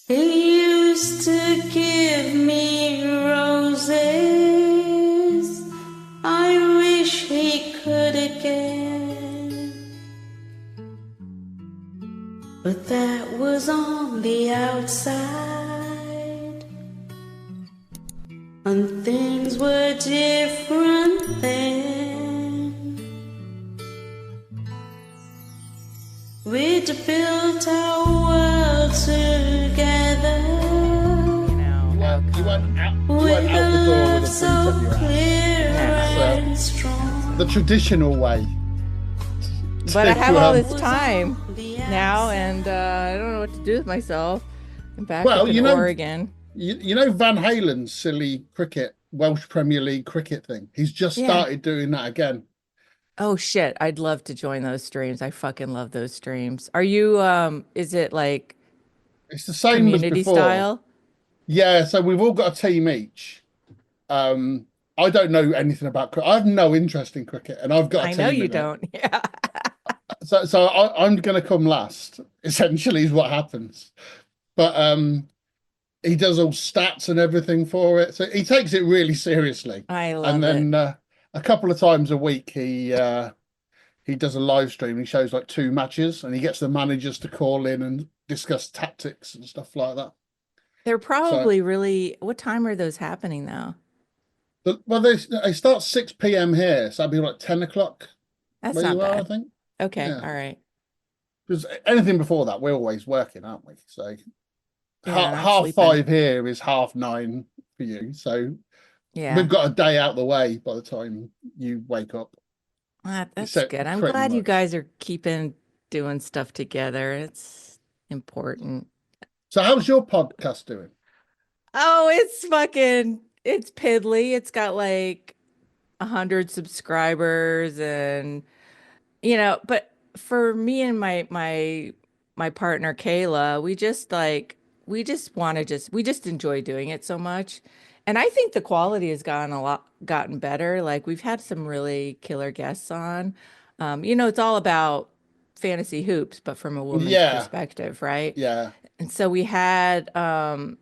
He used to give me roses. I wish he could again. But that was on the outside, and things were different then. We'd built our world together. You went out the door with a So fruit up your clear ass. and strong. The traditional way. But I have all to, this time now, and I don't know what to do with myself. I'm back Well, up in Oregon. You know Van Halen's silly Welsh Premier League cricket thing? He's just started doing that again. Oh shit, I'd love to join those streams. I fucking love those streams. Are you is it like It's the same as community before. style? Yeah, so we've all got a team each. I don't know anything about cricket. I have no interest in cricket, and I've got a team. I know you don't. Yeah. So I'm going to come last, essentially, is what happens. But he does all stats and everything for it. So he takes it really seriously. I love it. And then a couple of times a week, he does a live stream. He shows like 2 matches, and he gets the managers to call in and discuss tactics and stuff like that. They're probably really. What time are those happening though? Well, they start 6 p.m. here, so that'd be like 10 o'clock. That's where not you bad. are, I think. Okay, Yeah. all right. Because anything before that, we're always working, aren't we? So Yeah, half sleeping. 5 here is half 9 for you. So Yeah, we've got a day out the way by the time you wake up. that's So good. I'm pretty glad you much. guys are doing stuff together. It's important. So how's your podcast doing? Oh, it's piddly. It's got like 100 subscribers, and but for me and my partner Kayla, we just enjoy doing it so much. And I think the quality has gotten better. Like we've had some really killer guests on. It's all about fantasy hoops, but from a woman's Yeah, perspective, right? yeah. And so we had a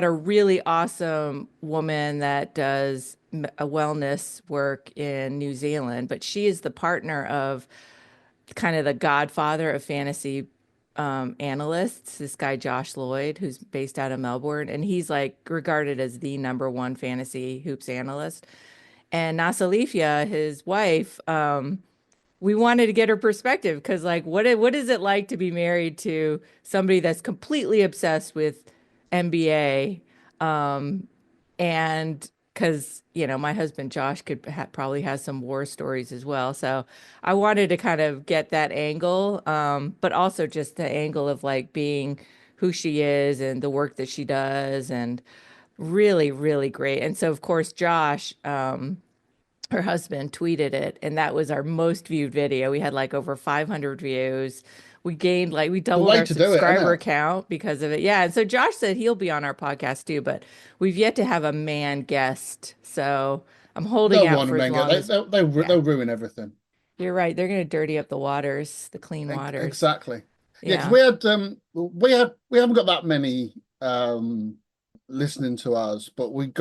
really awesome woman that does a wellness work in New Zealand, but she is the partner of kind of the godfather of fantasy analysts, this guy Josh Lloyd, who's based out of Melbourne, and he's like regarded as the #1 fantasy hoops analyst. And Nasalifia, his wife, we wanted to get her perspective because, like, what is it like to be married to somebody that's completely obsessed with NBA? And because my husband Josh probably has some war stories as well, so I wanted to kind of get that angle, but also just the angle of like being who she is and the work that she does, and really, really great. And so, of course, Josh, her husband tweeted it, and that was our most viewed video. We had like over 500 views. We The doubled way our to do it, isn't subscriber it? count because of it. Yeah. And so Josh said he'll be on our podcast too, but we've yet to have a man guest. So I'm holding They'll out want to for as make long it. as, They'll ruin everything. you're right. They're going to dirty up the waters, the clean waters. Exactly. Yeah, because Yeah. we haven't got that many listening to us, but when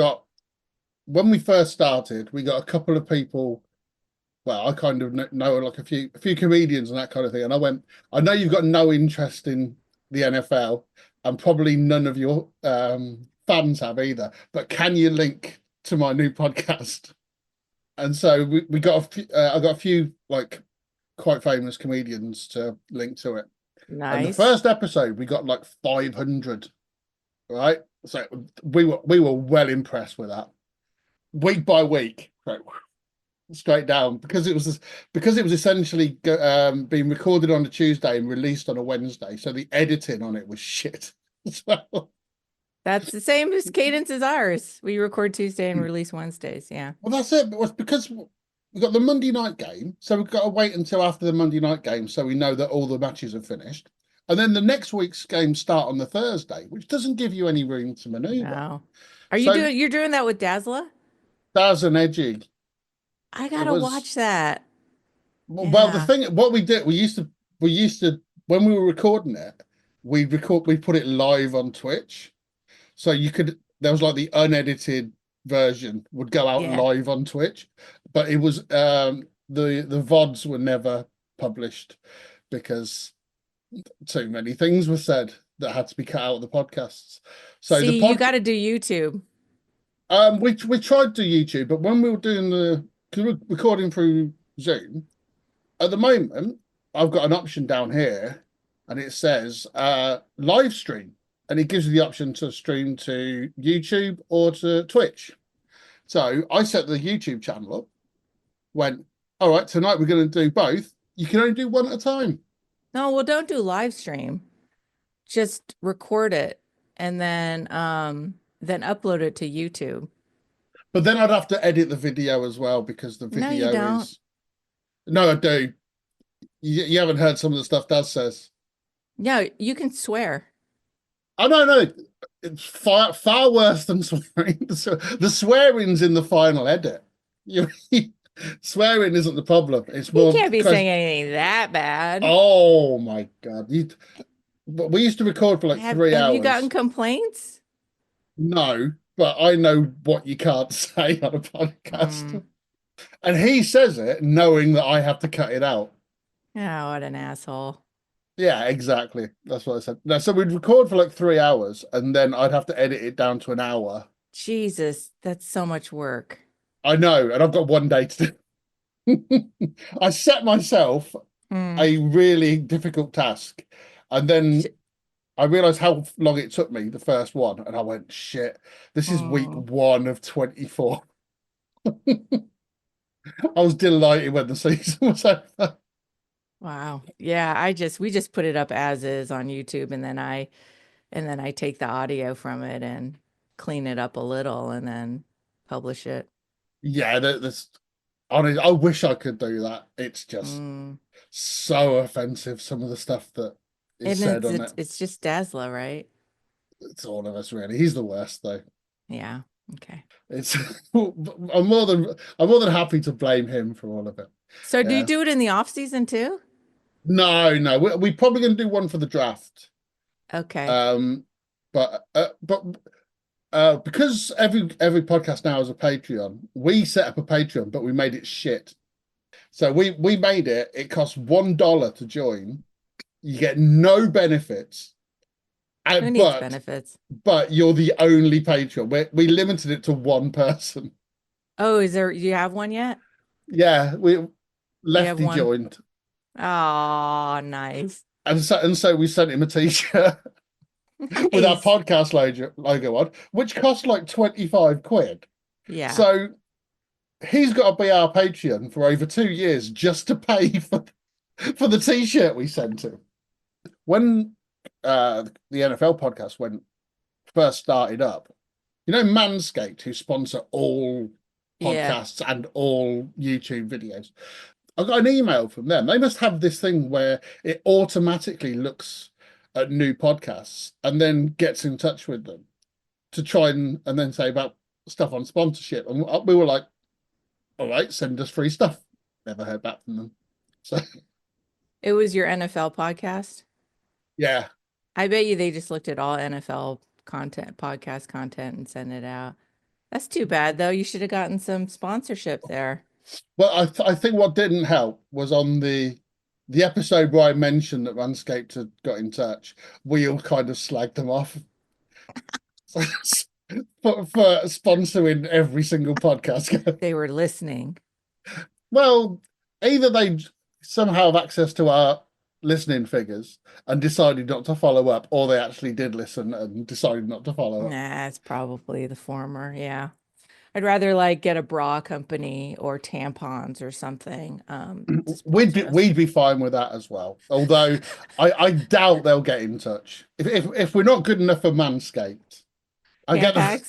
we first started, we got a couple of people. Well, I kind of know like a few comedians and that kind of thing, and I know you've got no interest in the NFL, and probably none of your fans have either. But can you link to my new podcast? And so we got I got a few like quite famous comedians to link to it. And the Nice. first episode, we got like 500, right? So we were well impressed with that. Week by week, right, straight down because it was essentially being recorded on a Tuesday and released on a Wednesday. So the editing on it was shit as well. That's the same as cadence as ours. We record Tuesday and release Wednesdays. Yeah. Well, that's it. It was because we got the Monday night game, so we've got to wait until after the Monday night game so we know that all the matches are finished. And then the next week's games start on the Thursday, which doesn't give you any room to maneuver. No. So You're doing that with Dazzler? that's an edgy. I It gotta was watch that. well, the Yeah. thing, what we did, we used to when we were recording it, we put it live on Twitch. So there was like the unedited version would go out Yeah. live on Twitch, but it was the VODs were never published because too many things were said that had to be cut out of the podcasts. So See, you got to do YouTube. we tried to YouTube, but when we were doing because we're recording through Zoom, at the moment I've got an option down here and it says live stream, and it gives you the option to stream to YouTube or to Twitch. So I set the YouTube channel up, went, all right, tonight we're going to do both. You can only do one at a time. No, well, don't do live stream. Just record it and then upload it to YouTube. But then I'd have to edit the video as well because the No, you video don't. is. No, I do. You haven't heard some of the stuff Dad says. No, you can swear. Oh no, it's far worse than swearing. The swearing's in the final edit. You swearing isn't the problem. It's You more can't be because, saying anything that bad. oh my God. We used to record for like 3 hours. Have you gotten complaints? No, but I know what you can't say on a podcast. And he says it knowing that I have to cut it out. Oh, what an asshole. Yeah, exactly. That's what I said. No, so we'd record for like 3 hours and then I'd have to edit it down to an hour. Jesus, that's so much work. I know, and I've got one day to do. I set myself a really difficult task, and then I realized how long it took me, the first one, and I went, shit, this is week 1 of 24. I was delighted when the season was over. Wow. Yeah, we just put it up as is on YouTube, and then I take the audio from it and clean it up a little and then publish it. Yeah, that's honestly, I wish I could do that. It's just so offensive, some of the stuff that is said on it. It's just Dazzler, right? It's all of us, really. He's the worst, though. Yeah. Okay. It's I'm more than happy to blame him for all of it. So do you do it in the off season too? No, we're probably going to do one for the draft. Okay. But because every podcast now is a Patreon, we set up a Patreon, but we made it shit. So we made it. It costs $1 to join. You get no benefits. Who needs benefits? But you're the only Patreon. We limited it to one person. Oh, do you have one yet? Yeah, Lefty joined. Oh, nice. And so we sent him a t-shirt with our podcast logo on, which cost like 25 quid. Yeah. So he's got to be our Patreon for over 2 years just to pay for the t-shirt we sent him. When the NFL podcast first started up, you know Manscaped, who sponsor all podcasts and all YouTube videos, I got an email from them. They must have this thing where it automatically looks at new podcasts and then gets in touch with them to try and then say about stuff on sponsorship. And we were like, all right, send us free stuff. Never heard back from them. So it was your NFL podcast? Yeah. I bet you they just looked at all NFL content, podcast content, and sent it out. That's too bad, though. You should have gotten some sponsorship there. Well, I think what didn't help was on the episode where I mentioned that Manscaped had got in touch, we all kind of slagged them off for sponsoring every single podcast. They were listening. Well, either they somehow have access to our listening figures and decided not to follow up, or they actually did listen and decided not to follow up. Nah, it's probably the former. Yeah. I'd rather like get a bra company or tampons or something. We'd be fine with that as well. Although I doubt they'll get in touch if we're not good enough for Manscaped. I get the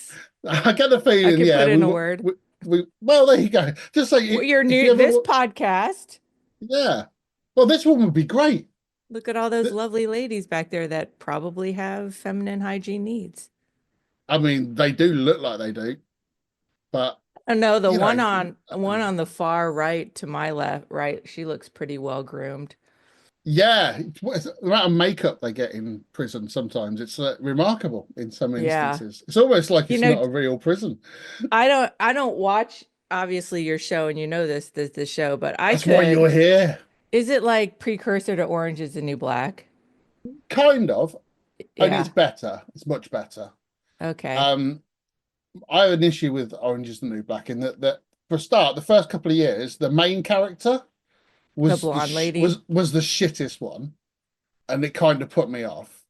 feeling. I could put in a word. Well, there you go. Just say you're new to this podcast. Yeah. Well, this one would be great. Look at all those lovely ladies back there that probably have feminine hygiene needs. I mean, they do look like they do. But no, the one on the far right to my right, she looks pretty well groomed. Yeah, the amount of makeup they get in prison sometimes, it's remarkable in some Yeah. instances. It's almost like You it's know, not a real prison. I don't watch obviously your show, and you know this show, but I That's why could. you're here. Is it like precursor to Orange is the New Black? Kind of, and it's Yeah. better. It's much better. Okay. Um, I have an issue with Orange is the New Black in that for a start, the first couple of years, the main character The was blonde lady. was the shittest one, and it kind of put me off.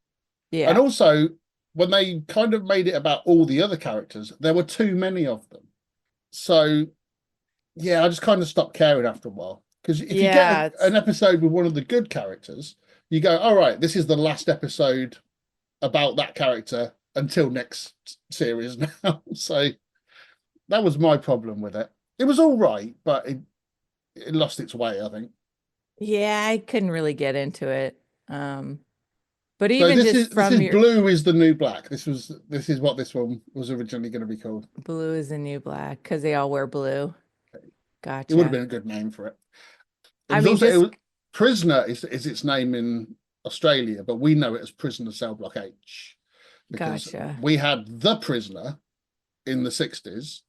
And Yeah. also, when they kind of made it about all the other characters, there were too many of them. So yeah, I just kind of stopped caring after a while. Because if you get Yeah, an it's episode with one of the good characters, you go, all right, this is the last episode about that character until next series now. So that was my problem with it. It was all right, but it lost its way, I think. yeah, I couldn't really get into it. Um, but So even just this from is your Blue is the New Black. This is what this one was originally going to be called. blue is the new black because they all wear blue. It would have Gotcha. been a good name for it. It I was mean, also it just was Prisoner is its name in Australia, but we know it as Prisoner Cell Block H because gotcha. we had The Prisoner in the 60s,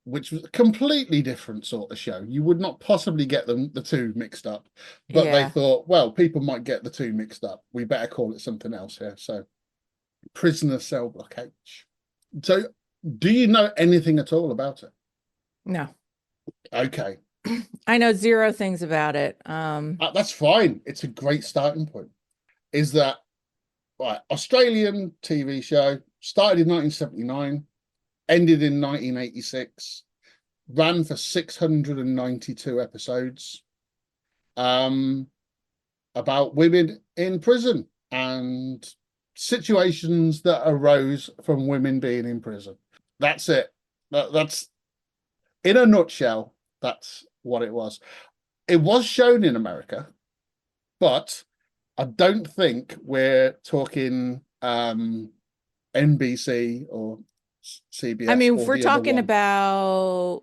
which was a completely different sort of show. You would not possibly get the two mixed up, but they Yeah. thought, well, people might get the two mixed up. We better call it something else here. So Prisoner Cell Block H. So do you know anything at all about it? No. Okay. I know zero things about it. That's fine. It's a great starting point. Is that right? Australian TV show started in 1979, ended in 1986, ran for 692 episodes. Um, about women in prison and situations that arose from women being in prison. That's it. That's in a nutshell. That's what it was. It was shown in America, but I don't think we're talking NBC or I CBS mean, if or we're the other talking one. about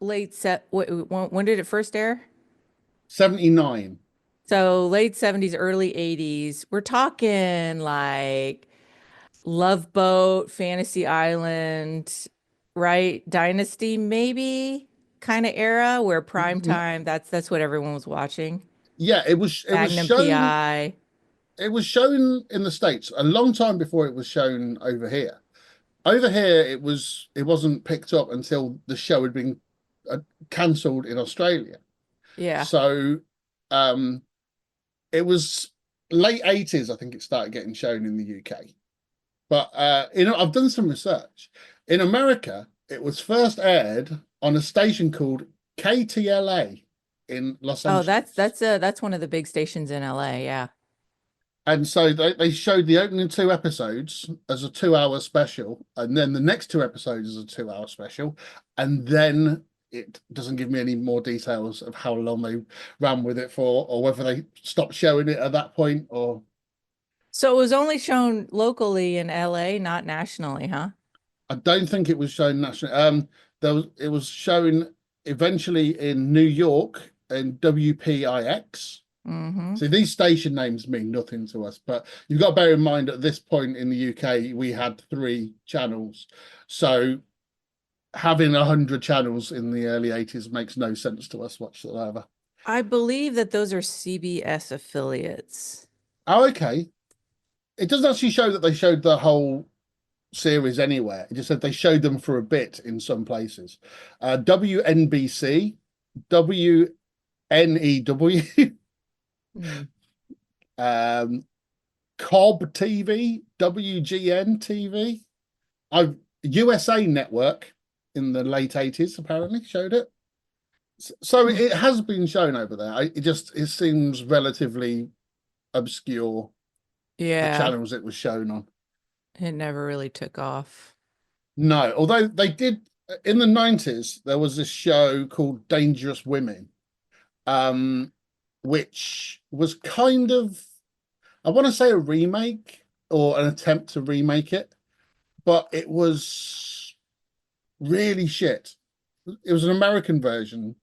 when did it first air? 79. So late 70s, early 80s. We're talking like Love Boat, Fantasy Island, right? Dynasty, maybe kind of era where prime time, that's what everyone was watching. Yeah, Magnum PI. it was shown in the States a long time before it was shown over here. Over here, it wasn't picked up until the show had been uh, cancelled in Australia. Yeah. So um, it was late 80s, I think it started getting shown in the UK. But I've done some research. In America, it was first aired on a station called KTLA in Los Oh, Angeles. that's one of the big stations in LA. Yeah. And so they showed the opening two episodes as a 2 hour special, and then the next two episodes as a 2 hour special. And then it doesn't give me any more details of how long they ran with it for, or whether they stopped showing it at that point, or So it was only shown locally in LA, not nationally, huh? I don't think it was shown nationally. It was shown eventually in New York and WPIX. Mm-hmm. See, these station names mean nothing to us, but you've got to bear in mind at this point in the UK, we had three channels. So having 100 channels in the early 80s makes no sense to us whatsoever. I believe that those are CBS affiliates. Oh, okay. It doesn't actually show that they showed the whole series anywhere. It just said they showed them for a bit in some places. WNBC, WNEW, Hmm. Cobb TV, WGN TV. USA Network in the late 80s apparently showed it. So Hmm. it has been shown over there. It seems relatively obscure, the Yeah, channels it was shown on. it never really took off. No, although they did in the 90s, there was this show called Dangerous Women, um, which was kind of, I want to say a remake or an attempt to remake it, but it was really shit. It was an American version,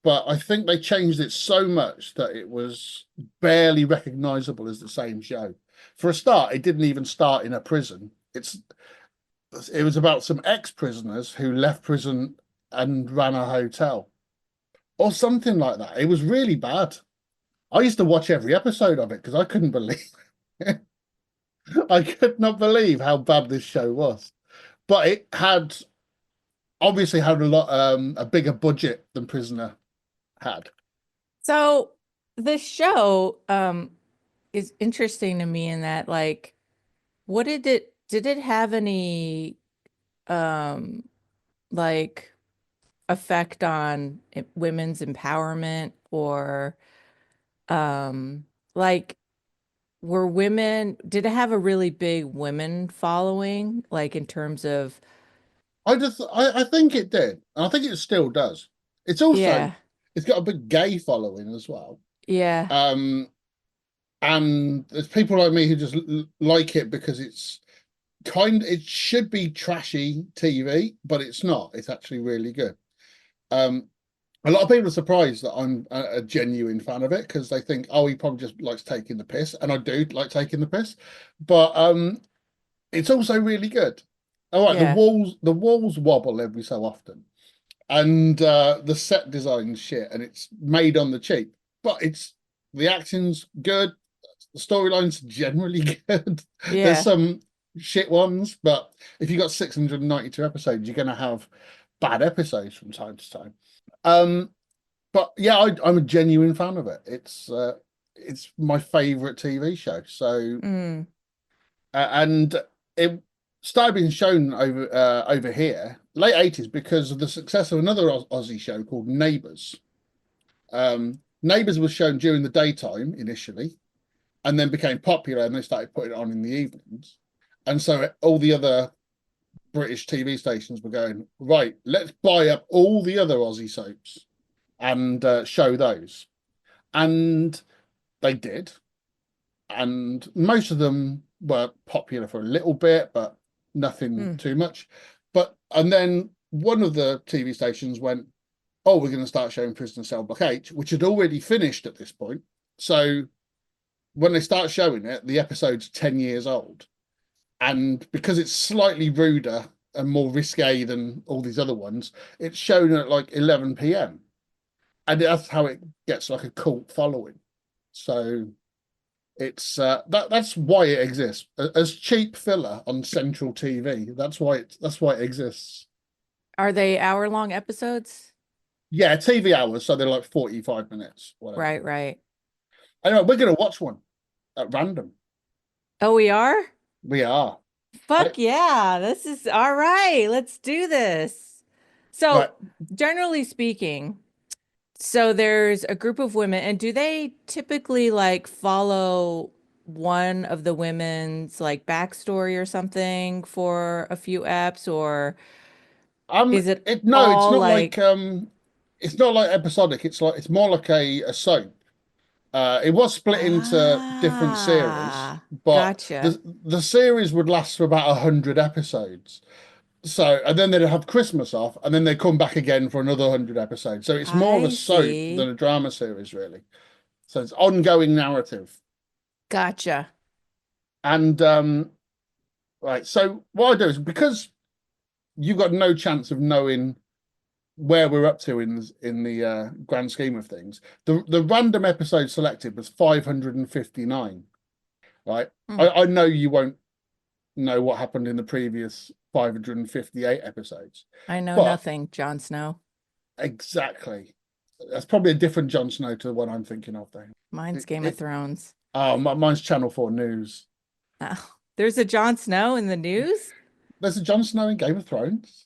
but I think they changed it so much that it was barely recognizable as the same show. For a start, it didn't even start in a prison. It was about some ex-prisoners who left prison and ran a hotel or something like that. It was really bad. I used to watch every episode of it because I couldn't believe I could not believe how bad this show was. But it had obviously had a bigger budget than Prisoner had. So the show is interesting to me in that, like, what did it have any like effect on women's empowerment, or like, did it have a really big women following, like in terms of, I think it did. And I think it still does. It's also yeah, it's got a big gay following as well. yeah, And there's people like me who just like it because it should be trashy TV, but it's not. It's actually really good. Um, a lot of people are surprised that I'm a genuine fan of it because they think, oh, he probably just likes taking the piss, and I do like taking the piss, but it's also really good. All right, yeah, the walls wobble every so often, and the set design's shit, and it's made on the cheap, but the acting's good, the storyline's generally good. There's yeah. some shit ones, but if you got 692 episodes, you're gonna have bad episodes from time to time. But yeah, I'm a genuine fan of it. It's my favorite TV show. So Mm. and it started being shown over here late 80s because of the success of another Aussie show called Neighbours. Neighbours was shown during the daytime initially, and then became popular, and they started putting it on in the evenings. And so all the other British TV stations were going, right, let's buy up all the other Aussie soaps and show those. And they did. And most of them were popular for a little bit, but nothing Mm. too much. And then one of the TV stations went, oh, we're going to start showing Prisoner Cell Block H, which had already finished at this point. So when they start showing it, the episode's 10 years old. And because it's slightly ruder and more risque than all these other ones, it's shown at like 11 p.m. And that's how it gets like a cult following. So it's that's why it exists as cheap filler on Central TV. That's why it exists. Are they hour-long episodes? Yeah, TV hours, so they're like 45 minutes, whatever. Right, right. Anyway, we're gonna watch one at random. Oh, we are? We are. Fuck yeah. This is all right. Let's do this. So, Right. generally speaking, so there's a group of women, and do they typically like follow one of the women's like backstory or something for a few eps, or is it No, all like, it's not like episodic. It's more like a soap. It was split into different series, but gotcha. the series would last for about 100 episodes. So, and then they'd have Christmas off, and then they come back again for another 100 episodes. So it's more of a I soap than see. a drama series, really. So it's ongoing narrative. Gotcha. And right, so what I do is, because you've got no chance of knowing where we're up to in the grand scheme of things, the random episode selected was 559. Right, Hmm. I know you won't know what happened in the previous 558 episodes, I know but nothing, Jon Snow. exactly, that's probably a different Jon Snow to the one I'm thinking of. Then Mine's Game of Thrones. oh, mine's Channel 4 News. Oh, there's a Jon Snow in the news? There's a Jon Snow in Game of Thrones.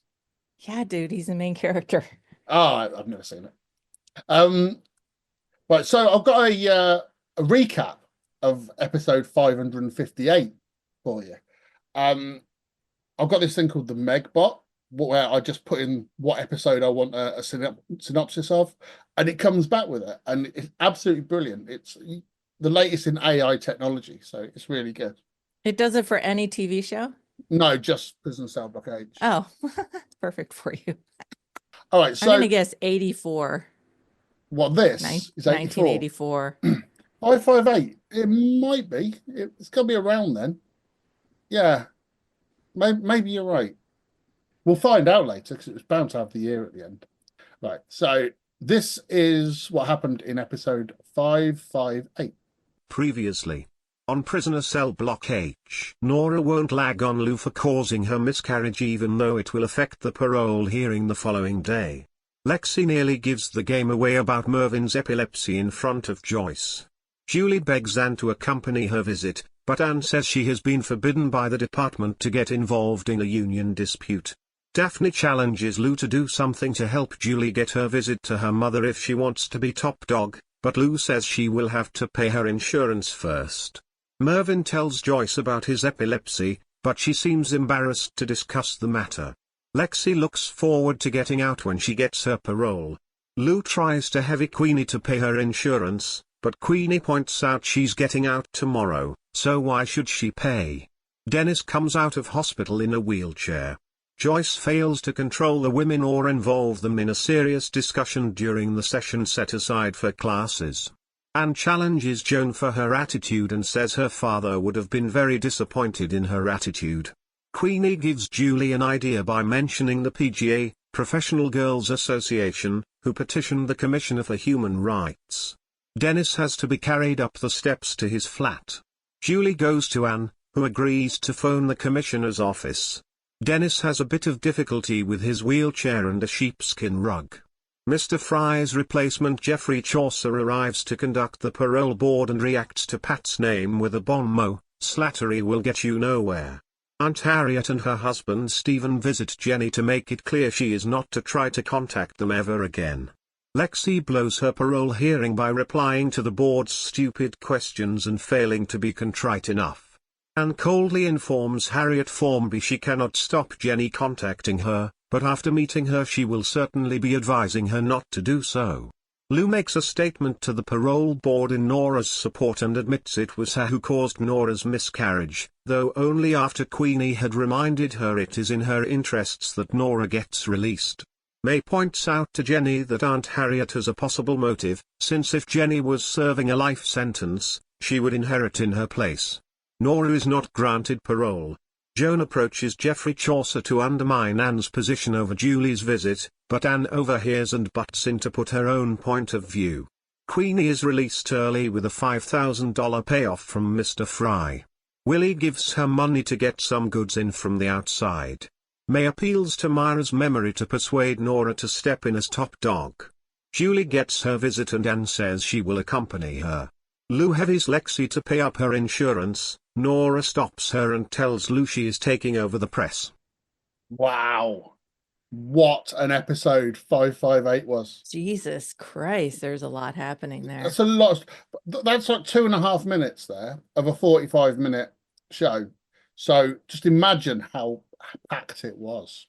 Yeah, dude, he's the main character. Oh, I've never seen it. Right, so I've got a recap of episode 558 for you. I've got this thing called the Megbot, where I just put in what episode I want a synopsis of, and it comes back with it, and it's absolutely brilliant. It's the latest in AI technology, so it's really good. It does it for any TV show? No, just Prison Cell Block H. Oh, perfect for you. All right, I'm so gonna guess 84. What, this is 84? 1984. 558. It might be. It's got to be around then. Yeah, maybe you're right. We'll find out later because it was bound to have the year at the end. Right. So this is what happened in episode 558. Previously, on prisoner cell block H, Nora won't lag on Lou for causing her miscarriage even though it will affect the parole hearing the following day. Lexi nearly gives the game away about Mervyn's epilepsy in front of Joyce. Julie begs Anne to accompany her visit, but Anne says she has been forbidden by the department to get involved in a union dispute. Daphne challenges Lou to do something to help Julie get her visit to her mother if she wants to be top dog, but Lou says she will have to pay her insurance first. Mervyn tells Joyce about his epilepsy, but she seems embarrassed to discuss the matter. Lexi looks forward to getting out when she gets her parole. Lou tries to heavy Queenie to pay her insurance, but Queenie points out she's getting out tomorrow, so why should she pay? Dennis comes out of hospital in a wheelchair. Joyce fails to control the women or involve them in a serious discussion during the session set aside for classes. Anne challenges Joan for her attitude and says her father would have been very disappointed in her attitude. Queenie gives Julie an idea by mentioning the PGA, Professional Girls Association, who petitioned the Commissioner for Human Rights. Dennis has to be carried up the steps to his flat. Julie goes to Anne, who agrees to phone the Commissioner's office. Dennis has a bit of difficulty with his wheelchair and a sheepskin rug. Mr. Fry's replacement Geoffrey Chaucer arrives to conduct the parole board and reacts to Pat's name with a bon mot, "Slattery will get you nowhere." Aunt Harriet and her husband Stephen visit Jenny to make it clear she is not to try to contact them ever again. Lexi blows her parole hearing by replying to the board's stupid questions and failing to be contrite enough. Anne coldly informs Harriet Formby she cannot stop Jenny contacting her, but after meeting her she will certainly be advising her not to do so. Lou makes a statement to the parole board in Nora's support and admits it was her who caused Nora's miscarriage, though only after Queenie had reminded her it is in her interests that Nora gets released. May points out to Jenny that Aunt Harriet has a possible motive, since if Jenny was serving a life sentence, she would inherit in her place. Nora is not granted parole. Joan approaches Geoffrey Chaucer to undermine Anne's position over Julie's visit, but Anne overhears and butts in to put her own point of view. Queenie is released early with a $5,000 payoff from Mr. Fry. Willie gives her money to get some goods in from the outside. May appeals to Myra's memory to persuade Nora to step in as top dog. Julie gets her visit and Anne says she will accompany her. Lou heavies Lexi to pay up her insurance. Nora stops her and tells Lou she is taking over the press. Wow. What an episode 558 was. Jesus Christ, there's a lot happening there. That's a lot. That's like 2.5 minutes there of a 45-minute show. So just imagine how packed it was.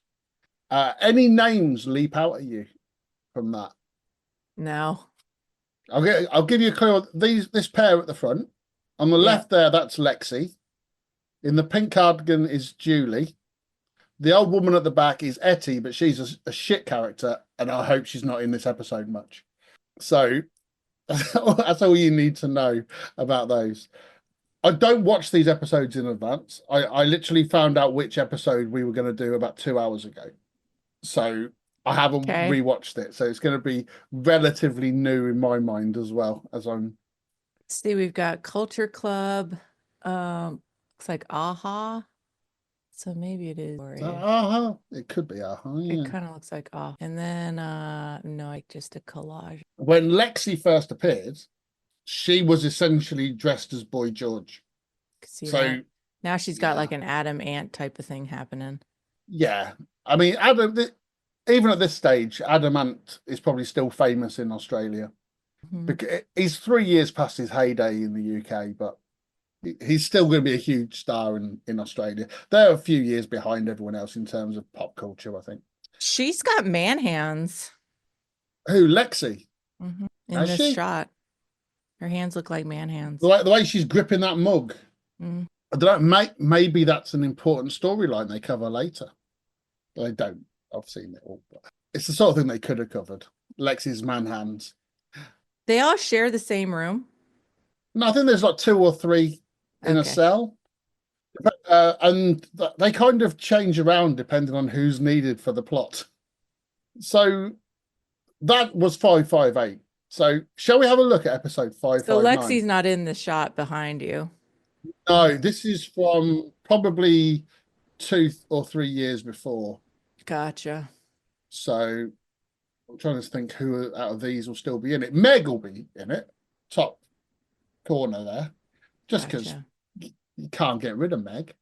Any names leap out at you from that? No. I'll give you a clue. This pair at the front. On the left there, that's Lexi. In the pink cardigan is Julie. The old woman at the back is Etty, but she's a shit character, and I hope she's not in this episode much. So that's all you need to know about those. I don't watch these episodes in advance. I literally found out which episode we were going to do about 2 hours ago. So I haven't rewatched it. So it's going to be relatively new in my mind as well as I'm. See, we've got Culture Club. Looks like Aha. So maybe it is. Aha. It could be Aha. Yeah. It kind of looks like Aha. And then, no, just a collage. When Lexi first appeared, she was essentially dressed as Boy George. See that? Now she's got like an Adam Ant type of thing happening. Yeah. I mean, Adam, even at this stage, Adam Ant is probably still famous in Australia. Because he's 3 years past his heyday in the UK, but he's still going to be a huge star in Australia. They're a few years behind everyone else in terms of pop culture, I think. She's got man hands. Who, Lexi? In this shot. Her hands look like man hands. The way she's gripping that mug. I don't know, maybe that's an important storyline they cover later. They don't. I've seen it all. But it's the sort of thing they could have covered. Lexi's man hands. They all share the same room. No, I think there's like 2 or 3 in a Okay. cell. And they kind of change around depending on who's needed for the plot. So that was 558. So shall we have a look at episode 559? So Lexi's not in the shot behind you. No, this is from probably 2 or 3 years before. Gotcha. So I'm trying to think who out of these will still be in it. Meg will be in it, top corner there, just because Gotcha. you can't get rid of Meg.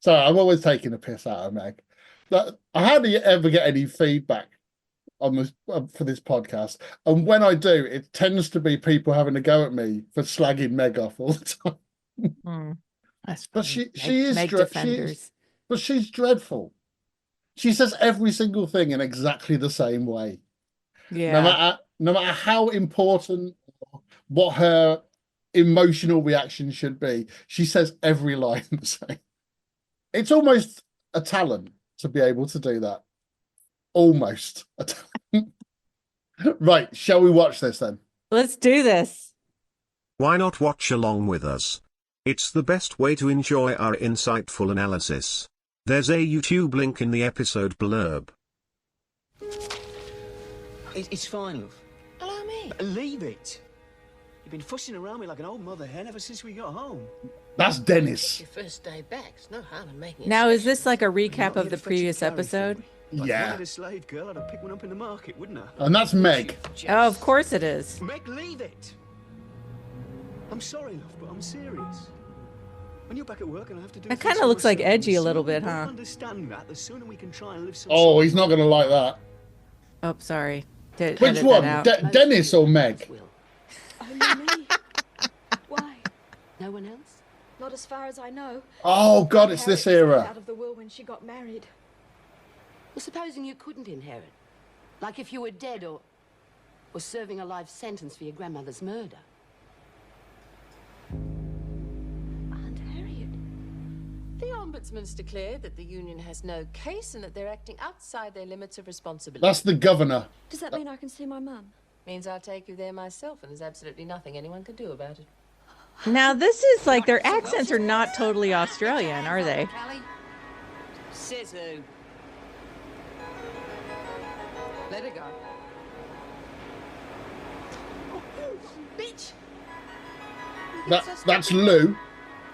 So I'm always taking a piss out of Meg. But I hardly ever get any feedback on this for this podcast, and when I do, it tends to be people having a go at me for slagging Meg off all the time. That's But funny. she is Meg defenders. but she's dreadful. She says every single thing in exactly the same way. Yeah. No matter how important or what her emotional reaction should be, she says every line the same. It's almost a talent to be able to do that. Almost a talent. Right, shall we watch this then? Let's do this. Why not watch along with us? It's the best way to enjoy our insightful analysis. There's a YouTube link in the episode blurb. It's fine, love. Allow me. Leave it. You've been fussing around me like an old mother hen ever since we got home. That's Dennis. Your first day back. There's no harm in making it. Now, is this like a You're recap not of here the to fetch previous a carry for episode? me. If I Yeah. wanted a slave girl, I'd have picked one up in the market, wouldn't I? And that's Meg. Oh, of course it is. Meg, leave it. I'm sorry, love, but I'm serious. When you're back at work and I have to do That things kinda for looks like myself, edgy a the little sooner bit, we huh? Understand that, the sooner we can try and live some Oh, sort he's of- not going to like that. Oh, sorry. Did Which edit one? that out. Dennis or Meg? Only me. Why? No one else? Not as far as I know. Oh, God, it's this Harriet was era. out of the will when she got married. Well, supposing you couldn't inherit. Like if you were dead or serving a life sentence for your grandmother's murder. Aunt Harriet. The Ombudsman's declared that the union has no case and that they're acting outside their limits of responsibility. That's the governor. Does that mean I can see my mum? Means I'll take you there myself, and there's absolutely nothing anyone can do about it. Now, this is like their accents are not totally Australian, are they? Callie? Says who? Let her go. Bitch! That's Lou.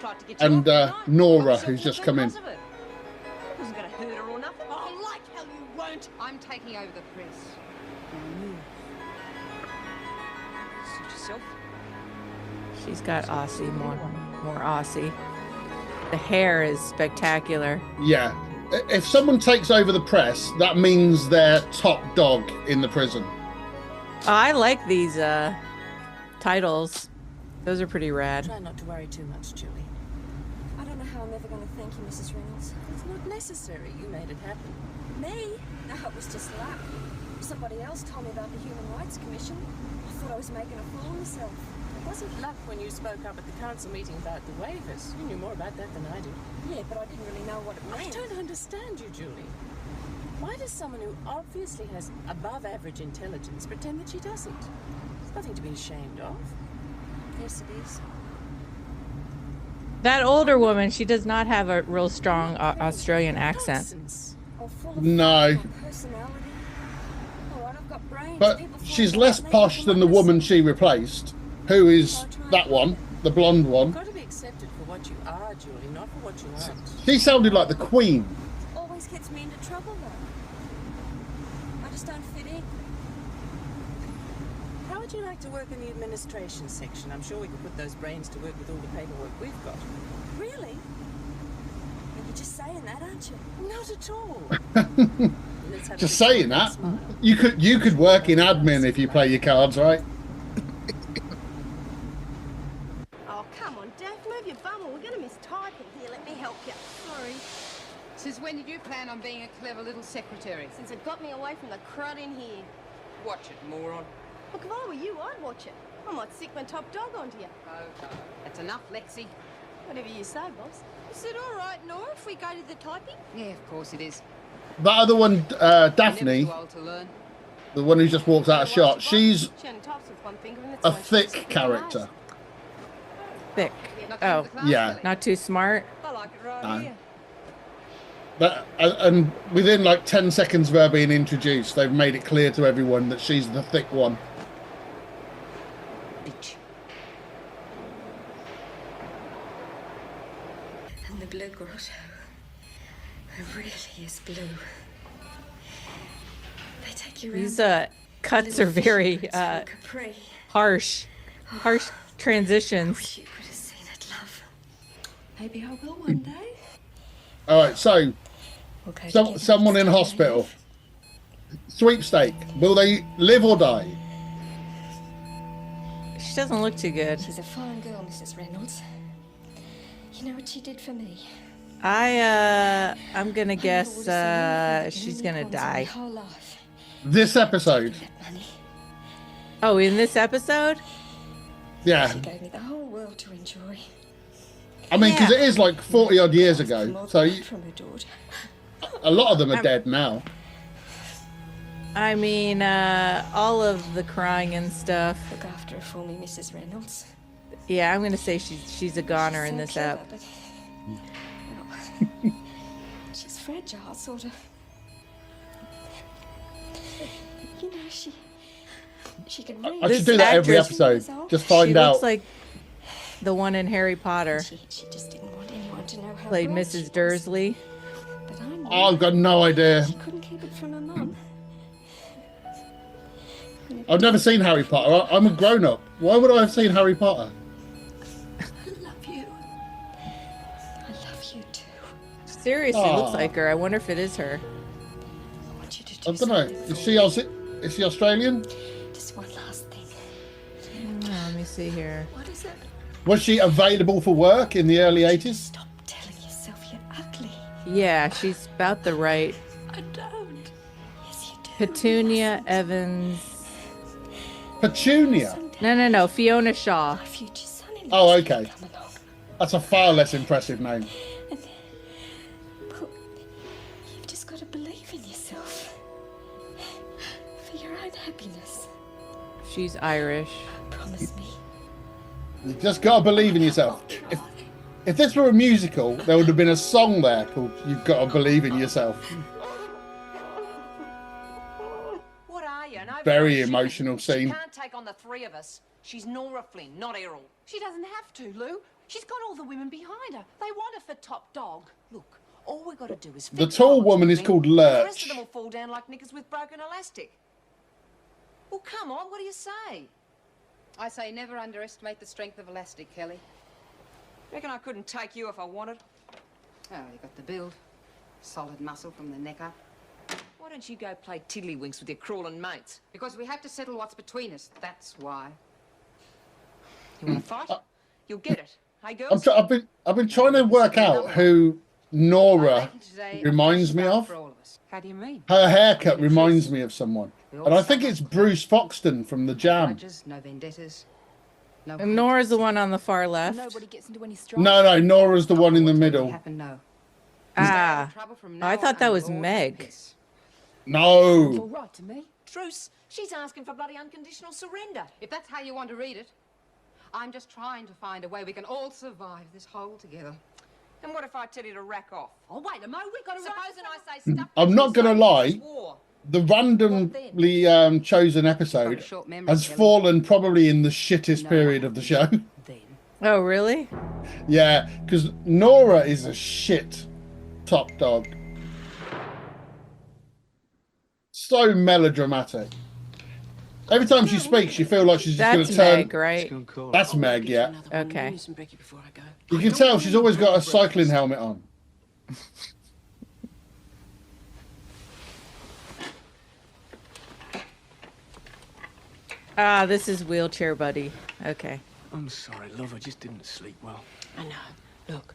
Tried to get you And off tonight. Nora, I who's just should've come in. because of it. I wasn't gonna hurt her or nothing. Oh, like hell you won't. I'm taking over the press. Suit yourself. She's got Aussie, more Aussie. The hair is spectacular. Yeah. If someone takes over the press, that means they're top dog in the prison. Oh, I like these titles. Those are pretty rad. Try not to worry too much, Julie. I don't know how I'm ever going to thank you, Mrs. Reynolds. It's not necessary. You made it happen. Me? No, it was just luck. Somebody else told me about the Human Rights Commission. I thought I was making a fool of myself. It wasn't luck when you spoke up at the council meeting about the waivers. You knew more about that than I do. Yeah, but I didn't really know what it I meant. don't understand you, Julie. Why does someone who obviously has above average intelligence pretend that she doesn't? There's nothing to be ashamed of. Yes, it is. That older woman, she does not have a real strong Australian accent. Nonsense. Or full of No. my personality. All right, I've got brains. But People she's fall less about me posh for than the my woman person. she replaced, who is that one, the blonde one. You've got to be accepted for what you are, Julie, not for what you aren't. She sounded like the Queen. Always gets me into trouble, though. I just don't fit in. How would you like to work in the administration section? I'm sure we could put those brains to work with all the paperwork we've got. Really? You're just saying that, aren't you? Not at all. Let's have a Just good saying talk that. and smile. You could work in admin if you play your cards right. Oh, come on, Daff, move your bum or we're going to miss typing. Here, let me help you. Sorry. Since when did you plan on being a clever little secretary? Since it got me away from the crud in here. Watch it, moron. Look, if I were you, I'd watch it. I might sick my top dog onto you. Oh, that's enough, Lexi. Whatever you say, boss. Is it all right, Nora, if we go to the typing? Yeah, of course it is. That other one, You're never Daphne, too old to learn. the one who just walks out of shot, she's She only types with one finger and it's a when she thick looks at the character. eyes. Thick. Not Oh, coming to class, yeah. Kelly? not too smart. I like it right No. here. But and within like 10 seconds of her being introduced, they've made it clear to everyone that she's the thick one. Bitch. And the blue grotto really is blue. They take you These around cuts little are very fishing boats from Capri. harsh transitions. Wish you could have seen it, love. Maybe I will one day. All right, so We'll go together someone next in time I hospital. leave. Sweepstake. Will they live or die? She doesn't look too good. She's a fine girl, Mrs. Reynolds. You know what she did for me? I'm gonna I guess never would have seen she's anything gonna like that in my die. whole life. This episode. That money. Oh, in this episode? Yeah. She gave me the whole world to enjoy. I mean, because Yeah. it is like 40 odd years Asked for ago. more So than that from her daughter. a lot of them are dead now. I mean, all of the crying and stuff. Look after her for me, Mrs. Reynolds. Yeah, I'm gonna say she's a goner in So this clever, app. but, well, she's fragile, sort of. You know, she can read. I This should do that every actress- episode. Just She find looks out. like the one in Harry Potter. She just didn't want anyone to know how Played bright she Mrs. was. Dursley. But I knew. I've got no idea. She couldn't keep it from her mum. I've never seen Harry Potter. I'm a grown up. Why would I have seen Harry Potter? I love you. I love you too. Seriously, looks like her. I wonder if it is her. I want you to do I don't know. something Is for she me. Is she Australian? Just one last thing. Let me see here. What is it? Was she available for work in the early 80s? Stop telling yourself you're ugly. Yeah, she's about the right. I don't. Yes, you do. Petunia Evans. Petunia. No. Fiona Shaw. My future son-in-law. Oh, okay. Come along. That's a far less impressive name. And, well, you've just got to believe in yourself. For your own happiness. She's Irish. Promise me. You just got to believe in yourself. If this were a musical, there would have been a song there called "You've Got to Believe in Yourself." What are you? Very emotional scene. She can't take on the three of us. She's Nora Flynn, not Errol. She doesn't have to, Lou. She's got all the women behind her. They want her for top dog. Look, all we got to do is... The tall woman is called The rest Lurch. of them will fall down like knickers with broken elastic. Well, come on, what do you say? I say never underestimate the strength of elastic, Kelly. Reckon I couldn't take you if I wanted? Oh, you got the build. Solid muscle from the neck up. Why don't you go play tiddlywinks with your crawling mates? Because we have to settle what's between us, that's why. You want to fight? You'll get it. Hey, girls? I've been trying to work out who Nora reminds me of. For all of us. How do you mean? Her haircut reminds me of someone, and I think it's Bruce Foxton from The Jam. Grudges, no vendettas. No. And Nora's the one on the far left. Nobody gets into any strife. No, Nora's the one in the middle. Happen, no. Ah, Trouble from I now thought on that and was Lord Meg. Peace. No. All right to me. Truce. She's asking for bloody unconditional surrender. If that's how you want to read it, I'm just trying to find a way we can all survive this hole together. And what if I tell you to rack off? Oh, wait a moment. We've got to... Supposing I say stuff... I'm not gonna lie. War. The randomly chosen episode Got a short memory, has Kelly. fallen probably in the shittest period of the show. Then. Oh, really? Yeah, because Nora is a shit top dog. So melodramatic. Every time she speaks, you feel like she's just going That's to turn. Meg, right? That's Meg, yeah. Okay. Before I go. You can tell she's always got a cycling helmet on. Ah, this is Wheelchair Buddy. Okay. I'm sorry, love. I just didn't sleep well. I know. Look,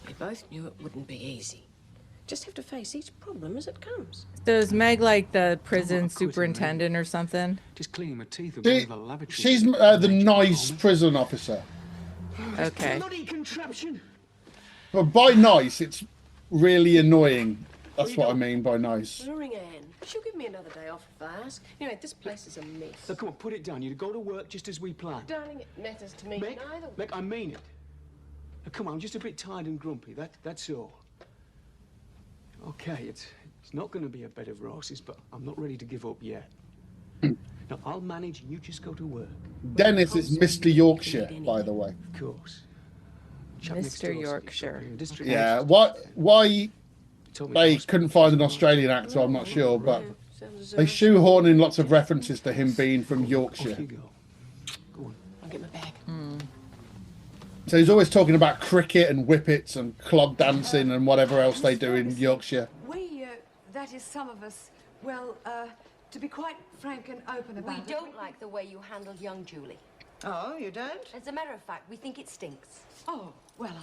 we both knew it wouldn't be easy. Just have to face each problem as it comes. So is Meg like the prison I quit it, man. superintendent or something? Just cleaning my teeth with She, one of the lavatories. she's the nice prison officer. Okay. Bloody contraption. But by nice, it's really annoying. That's what I mean by nice. Luring Anne. She'll give me another day off if I ask. Anyway, this place is a mess. Look, come on, put it down. You go to work just as we planned. Darling, it matters to me Meg, neither. Meg, I mean it. Now, come on, I'm just a bit tired and grumpy. That's all. Okay, it's not going to be a bed of roses, but I'm not ready to give up yet. Now, I'll manage and you just go to work. Dennis is Mr. Yorkshire, by the way. Of course. Mr. Yorkshire. Yeah, why they couldn't find an Australian actor, I'm not sure, but they shoehorn in lots of references to him being from Yorkshire. I'll get my bag. So he's always talking about cricket and whippets and clog dancing and whatever else they do in Yorkshire. That is, some of us, well, to be quite frank and open about it. We don't like the way you handled young Julie. Oh, you don't? As a matter of fact, we think it stinks. Oh, well,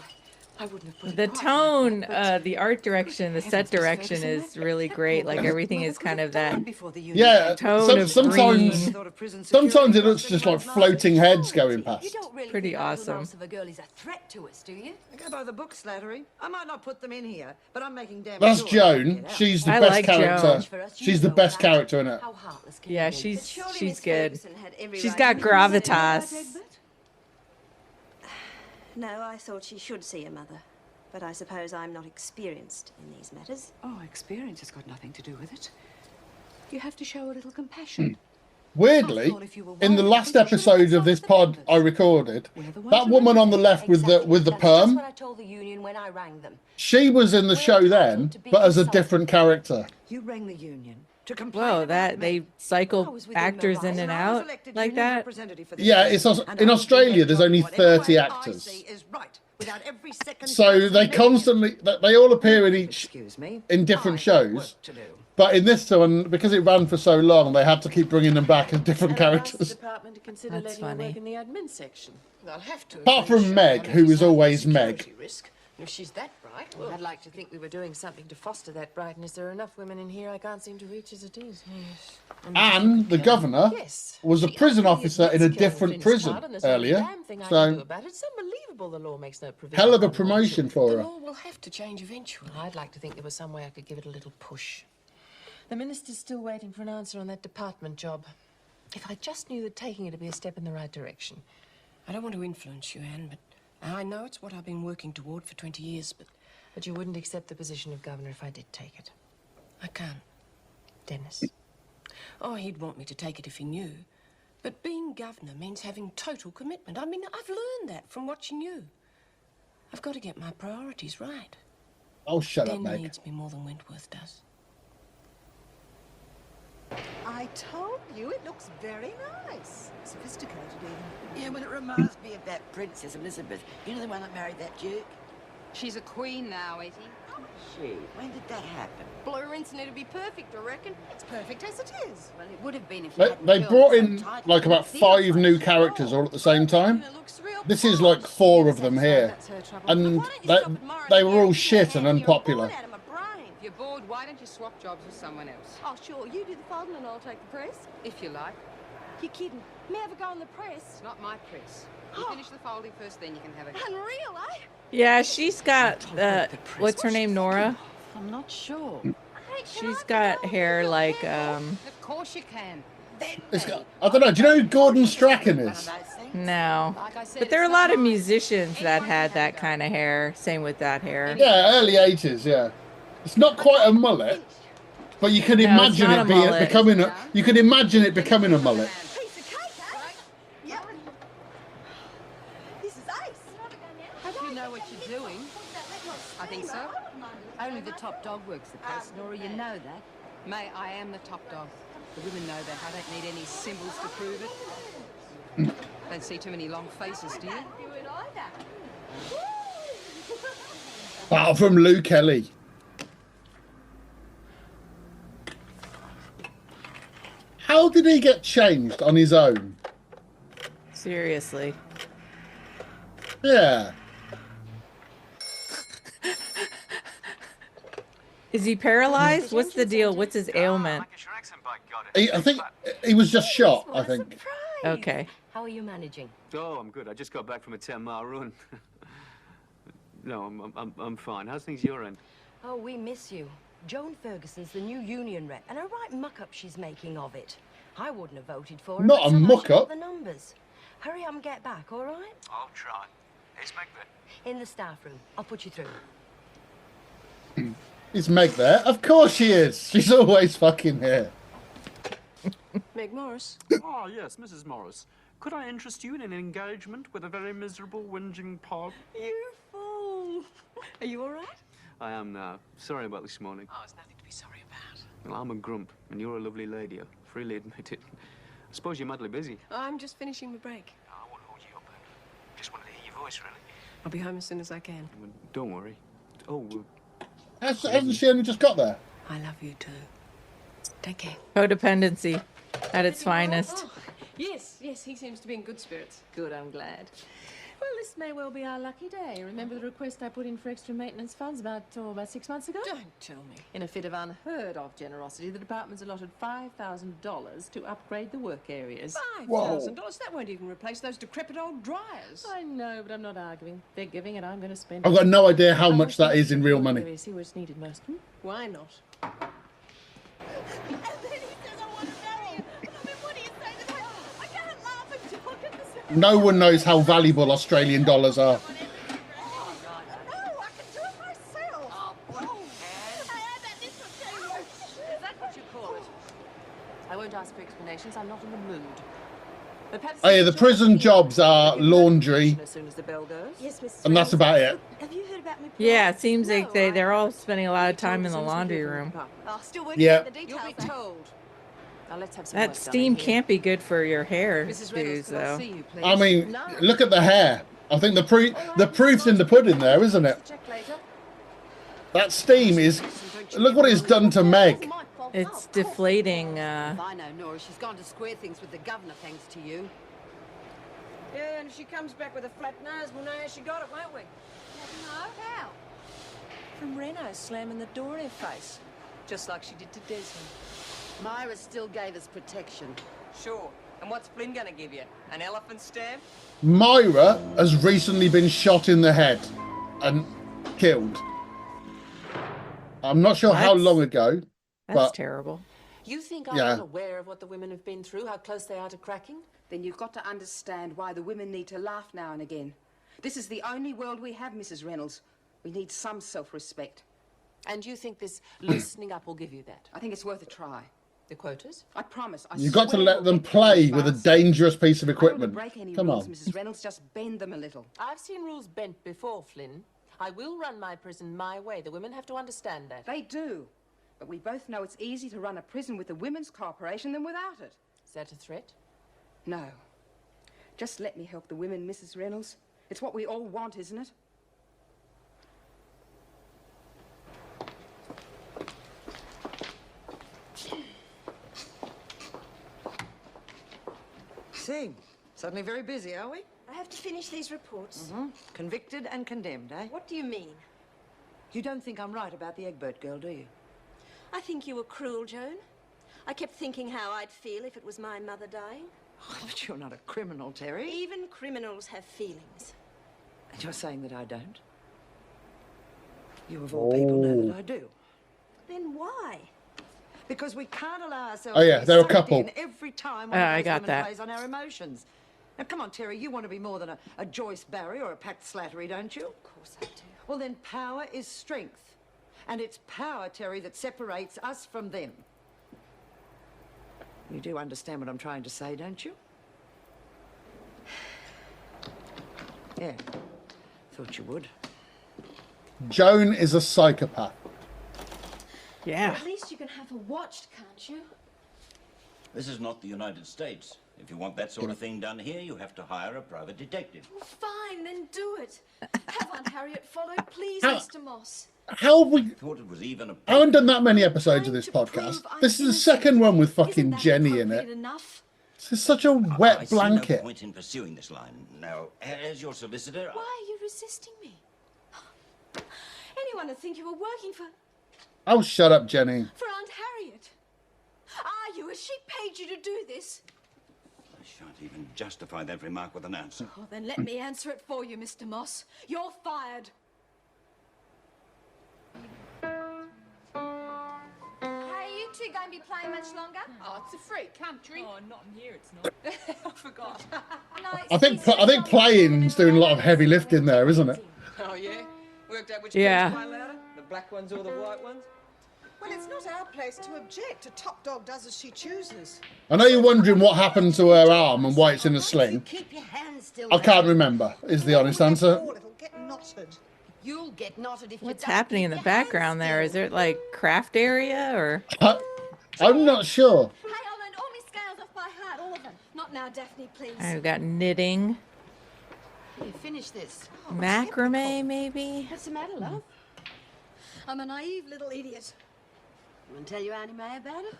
I wouldn't have put it The quite tone, like that, the art direction, the set direction is really great. Like everything is kind of that Yeah, tone of sometimes green. sometimes it looks just like floating heads going past. You don't really Pretty think that awesome. little mouse of a girl is a threat to us, do you? I go by the book, Slattery. I might not put them in here, but I'm making damn That's sure Joan. She's the I best like character. Joan. She's the best character in it. How heartless can Yeah, you be? she's good. She's got gravitas. No, I thought she should see a mother. But I suppose I'm not experienced in these matters. Oh, experience has got nothing to do with it. You have to show a little compassion. Weirdly, in the last episode of this pod I recorded, that woman on the left with the perm, That's what I told the union when I rang them. she was in the show then, but as a different character. You rang the union to complain. Whoa, that they cycle actors in and out like that. Yeah, it's in Australia. There's only 30 actors, so they constantly they all appear in different shows. But in this one, because it ran for so long, they had to keep bringing them back as different characters. Department to consider That's letting her funny. work in the admin section. They'll have to. Apart from Meg, who is always Meg. Risk. If she's that bright, well, I'd like to think we were doing something to foster that brightness. There are enough women in here I can't seem to reach as it is. Yes. And the governor was a prison officer in a different prison earlier. So, It's unbelievable the law makes no provision. hell of a promotion for The her. law will have to change eventually. I'd like to think there was some way I could give it a little push. The minister's still waiting for an answer on that department job. If I just knew that taking it would be a step in the right direction. I don't want to influence you, Anne, but I know it's what I've been working toward for 20 years, but you wouldn't accept the position of governor if I did take it. I can't. Dennis. Oh, he'd want me to take it if he knew. But being governor means having total commitment. I mean, I've learned that from watching you. I've got to get my priorities right. Oh, shut up, Den Meg. needs me more than Wentworth does. I told you it looks very nice. Sophisticated even. Yeah, well, it reminds me of that Princess Elizabeth. You know the one that married that duke? She's a queen now, Etty. She. When did that happen? Blue rinsing it'd be perfect, I reckon. It's perfect as it is. Well, it would have been if They brought in like about 5 new characters all at the same time. This is like 4 of them here, and they were all shit and unpopular. If you're bored, why don't you swap jobs with someone else? Oh, sure, you do the folding and I'll take the press. If you like. You're kidding. May I ever go on the press? It's not my press. You finish the folding first, then you can have a go. Unreal, eh? Yeah, she's got what's her name, Nora? I'm not sure. She's got hair like Of course you can. I don't know. Do you know who Gordon Strachan is? no. Like I said, But there are a it's lot not of mine. musicians that Anyone had can that have a kind of hair. Same with that hair. Yeah, early 80s. Yeah, it's not quite a mullet, but you can No, it's imagine not it a being mullet. becoming a. You can imagine it becoming a mullet. Piece of cake, eh? Yep. This is ace. Hope you know what you're doing. I think so. Only the top dog works the press, Nora, you know that. May, I am the top dog. The women know that. I don't need any symbols to prove it. Don't see too many long faces, do you? Apart from Lou Kelly. How did he get changed on his own? Seriously. Yeah. Is he paralyzed? What's the deal? What's his ailment? I think he was just shot, I think. Okay. How are you managing? Oh, I'm good. I just got back from a 10-mile run. No, I'm fine. How's things your end? Oh, we miss you. Joan Ferguson's the new union rep, and a right muck-up she's making of it. I wouldn't have voted for her. Not but a somehow she got muck-up. the numbers. Hurry up and get back, all right? I'll try. Is Meg there? In the staff room. I'll put you through. Is Meg there? Of course she is. She's always fucking here. Meg Morris. Ah, yes, Mrs. Morris. Could I interest you in an engagement with a very miserable, whinging pog? You fool. Are you all right? I am now. Sorry about this morning. Oh, it's nothing to be sorry about. Well, I'm a grump, and you're a lovely lady. I'll freely admit it. I suppose you're madly busy. I'm just finishing my break. I won't hold you up. Just wanted to hear your voice, really. I'll be home as soon as I can. Well, don't worry. Oh, Hasn't she only just got there? I love you too. Take care. Codependency at its finest. Oh, yes, he seems to be in good spirits. Good, I'm glad. Well, this may well be our lucky day. Remember the request I put in for extra maintenance funds about 6 months ago? Don't tell me. In a fit of unheard of generosity, the department's allotted $5,000 to upgrade the work areas. $5,000? That won't even replace those decrepit old dryers. I know, but I'm not arguing. They're giving it. I'm going to spend I've got no idea how much that is in real money. See where it's needed most. Why not? No one knows how valuable Australian dollars are. I won't ask for explanations. I'm not in the mood. Oh yeah, the prison jobs are laundry, As soon as the bell goes. Yes, Mrs. and that's about it. Have you heard about me? Yeah, it seems like they're all spending a lot of time in the laundry room. Oh, still working Yeah. out the details. You'll be told. Now let's have some That work done steam in here. can't be good for your hair, Mrs. Reynolds, Suze, could I though. see you, please? I mean, No. look at the hair. I think the proof's in the pudding there, isn't it? Check later. That steam is. Look what it's done to Meg. It's deflating. If I know Nora, she's gone to square things with the governor, thanks to you. Yeah, and if she comes back with a flat nose, we'll know how she got it, won't we? No, how? From Reno slamming the door in her face. Just like she did to Desmond. Myra still gave us protection. Sure. And what's Flynn gonna give you? An elephant stamp? Myra has recently been shot in the head and killed. I'm not sure how long ago, That's but terrible. You think I'm Yeah. unaware of what the women have been through, how close they are to cracking? Then you've got to understand why the women need to laugh now and again. This is the only world we have, Mrs. Reynolds. We need some self-respect. And you think this loosening up will give you that? I think it's worth a try. The quotas? I promise. I you've got to swear let we'll them get play through with a this fast. dangerous piece of I don't want equipment. to break any Come rules, on. Mrs. Reynolds. Just bend them a little. I've seen rules bent before, Flynn. I will run my prison my way. The women have to understand that. They do. But we both know it's easier to run a prison with the women's cooperation than without it. Is that a threat? No. Just let me help the women, Mrs. Reynolds. It's what we all want, isn't it? See, suddenly very busy, are we? I have to finish these reports. Convicted and condemned, eh? What do you mean? You don't think I'm right about the Egbert girl, do you? I think you were cruel, Joan. I kept thinking how I'd feel if it was my mother dying. Oh, but you're not a criminal, Terry. Even criminals have feelings. And you're saying that I don't? You of all people know that I do. Then why? Because we can't allow ourselves Oh, yeah, to be they're a sucked couple. in every time one I of those got women that. plays on our emotions. Now, come on, Terry, you want to be more than a Joyce Barry or a Pact Slattery, don't you? Of course I do. Well, then power is strength. And it's power, Terry, that separates us from them. You do understand what I'm trying to say, don't you? Yeah, thought you would. Joan is a psychopath. Yeah. At least you can have her watched, can't you? This is not the United States. If you want that sort of thing done here, you have to hire a private detective. Well, fine, then do it. Have Aunt Harriet follow, please, How- Mr. Moss. How have we? Thought it was even a... I haven't done that many episodes of this podcast. This is the second one with fucking Jenny in it. Enough? This is such a I wet see no blanket. point in pursuing this line. Now, as your solicitor... Why are you resisting me? Anyone would think you were working for Oh, shut up, Jenny. Aunt Harriet. Are you? Has she paid you to do this? I shan't even justify that remark with an answer. Oh, then let me answer it for you, Mr. Moss. You're fired. you going to be playing much longer? Oh, it's a free country. Oh, not in here, it's not. I forgot. I think playing's doing a lot of heavy lifting there, isn't it? Oh, yeah? Worked out which Yeah. ones play louder? The black ones or the white ones? Well, it's not our place to object. A top dog does as she chooses. I know you're wondering what happened to her arm and why it's in a sling. Keep your hands still. I can't remember, is the honest answer. It'll get knotted. You'll get knotted if What's you don't happening in keep the your hands background there? still. Is it like craft area or? I'm not sure. Hey, I learned all my scales off by heart, all of them. Not now, Daphne, please. I've got knitting, Here, finish this. macrame, maybe. What's the matter, love? I'm a naive little idiot. Want to tell your Auntie May about it?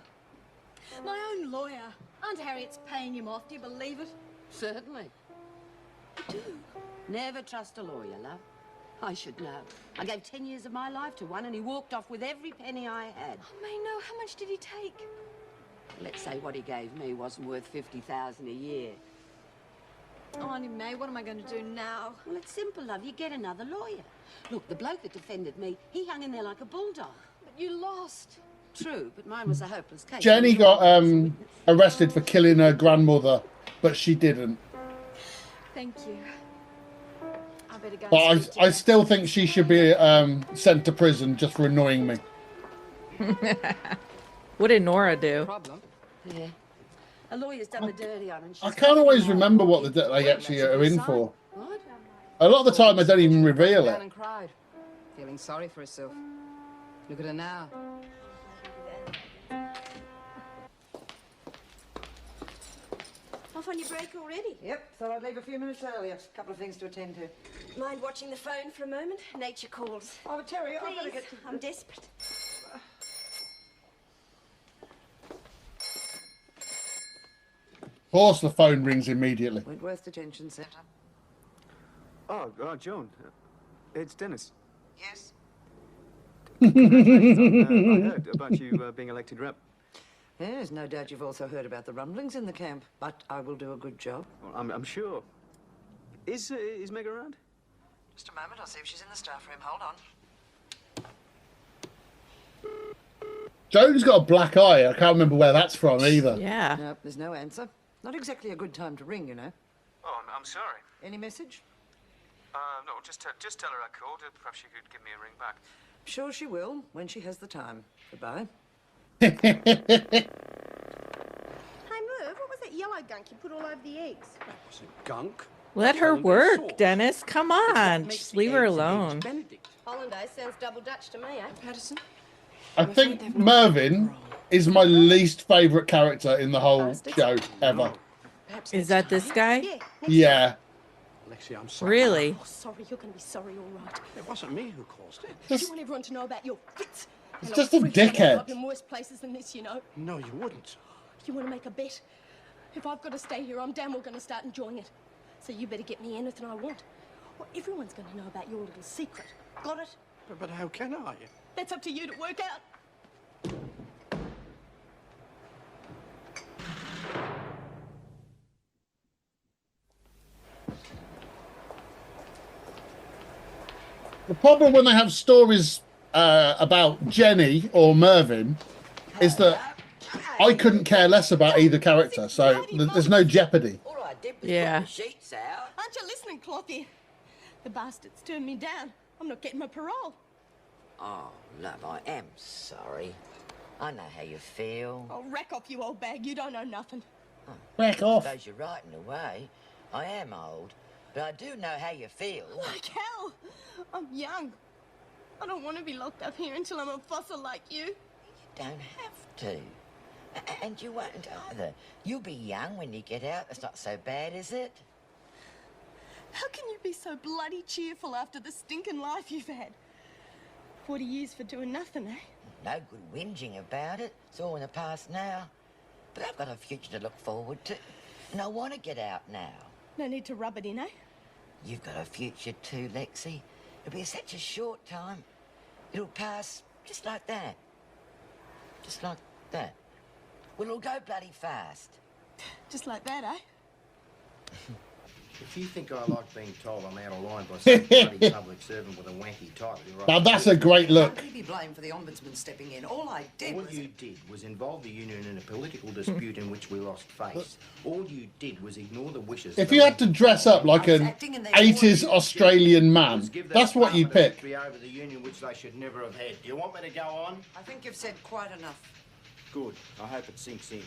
My own lawyer. Aunt Harriet's paying him off. Do you believe it? Certainly. I do. Never trust a lawyer, love. I should know. I gave 10 years of my life to one and he walked off with every penny I had. Oh, May, no. How much did he take? Let's say what he gave me wasn't worth $50,000 a year. Oh, Auntie May, what am I going to do now? Well, it's simple, love. You get another lawyer. Look, the bloke that defended me, he hung in there like a bulldog. But you lost. True, but mine was a hopeless case. Jenny got arrested for killing her grandmother, but she didn't. Thank you. I better go. But I still think she should be sent to prison just for annoying me. What did Nora do? Problem? Yeah. A lawyer's done the dirty on and she's... I can't always remember what they actually are in for. What? A lot of the time, I don't even reveal Down it. and cried, feeling sorry for herself. Look at her now. Off on your break already? Yep, thought I'd leave a few minutes earlier. A couple of things to attend to. Mind watching the phone for a moment? Nature calls. Oh, but Terry, I've got to Please, get to... I'm desperate. Of course, the phone rings immediately. Wentworth Detention Centre. Oh, Joan. It's Dennis. Yes? Congratulations. I heard about you being elected rep. Yes, no doubt you've also heard about the rumblings in the camp, but I will do a good job. Well, I'm sure. Is Meg around? Just a moment, I'll see if she's in the staff room. Hold on. Joan's got a black eye. I can't remember where that's from either. Yeah. Nope, there's no answer. Not exactly a good time to ring, you know. Oh, I'm sorry. Any message? No, just tell her I called. Perhaps she could give me a ring back. Sure she will, when she has the time. Goodbye. Hey, Merv, what was that yellow gunk you put all over the eggs? Was it gunk? Let her work, Dennis. Come on. Just leave her alone. Hollandaise sounds double Dutch to me, eh? Patterson? I think Mervyn is my least favourite character in the whole show ever. Is that this guy? Yeah. Lexi, I'm sorry. Really? Oh, sorry, you're going to be sorry, all right. It wasn't me who caused it. Do you want everyone to know about your fits? It's And just I'll a freak you out dickhead. up in worse places than this, you know. No, you wouldn't. You want to make a bet? If I've got to stay here, I'm damn well going to start enjoying it. So you better get me anything I want. Or everyone's going to know about your little secret. Got it? But how can I? That's up to you to work out. The problem when they have stories about Jenny or Mervyn is that I couldn't care less about either character, so there's no jeopardy. All I did was Yeah. put the sheets out. Aren't you listening, Clothy? The bastard's turned me down. I'm not getting my parole. Oh, love, I am sorry. I know how you feel. Oh, rack off, you old bag. You don't know nothing. Back off. I suppose you're right in a way. I am old, but I do know how you feel. Like hell. I'm young. I don't want to be locked up here until I'm a fossil like you. You don't have to. And you won't either. You'll be young when you get out. It's not so bad, is it? How can you be so bloody cheerful after the stinking life you've had? 40 years for doing nothing, eh? No good whinging about it. It's all in the past now. But I've got a future to look forward to. And I want to get out now. No need to rub it in, eh? You've got a future too, Lexi. It'll be such a short time. It'll pass just like that. Just like that. Well, it'll go bloody fast. Just like that, eh? If you think I like being told I'm out of line by some bloody public servant with a wanky title, you're right. Now that's a great look. Can't be blamed for the ombudsman stepping in. All I did All was... you did was involve the union in a political dispute in which we lost face. All you did was ignore the wishes. If you had to dress up like an 80s Australian man, that's what you pick. Over the union, which they should never have had. Do you want me to go on? I think you've said quite enough. Good. I hope it sinks in.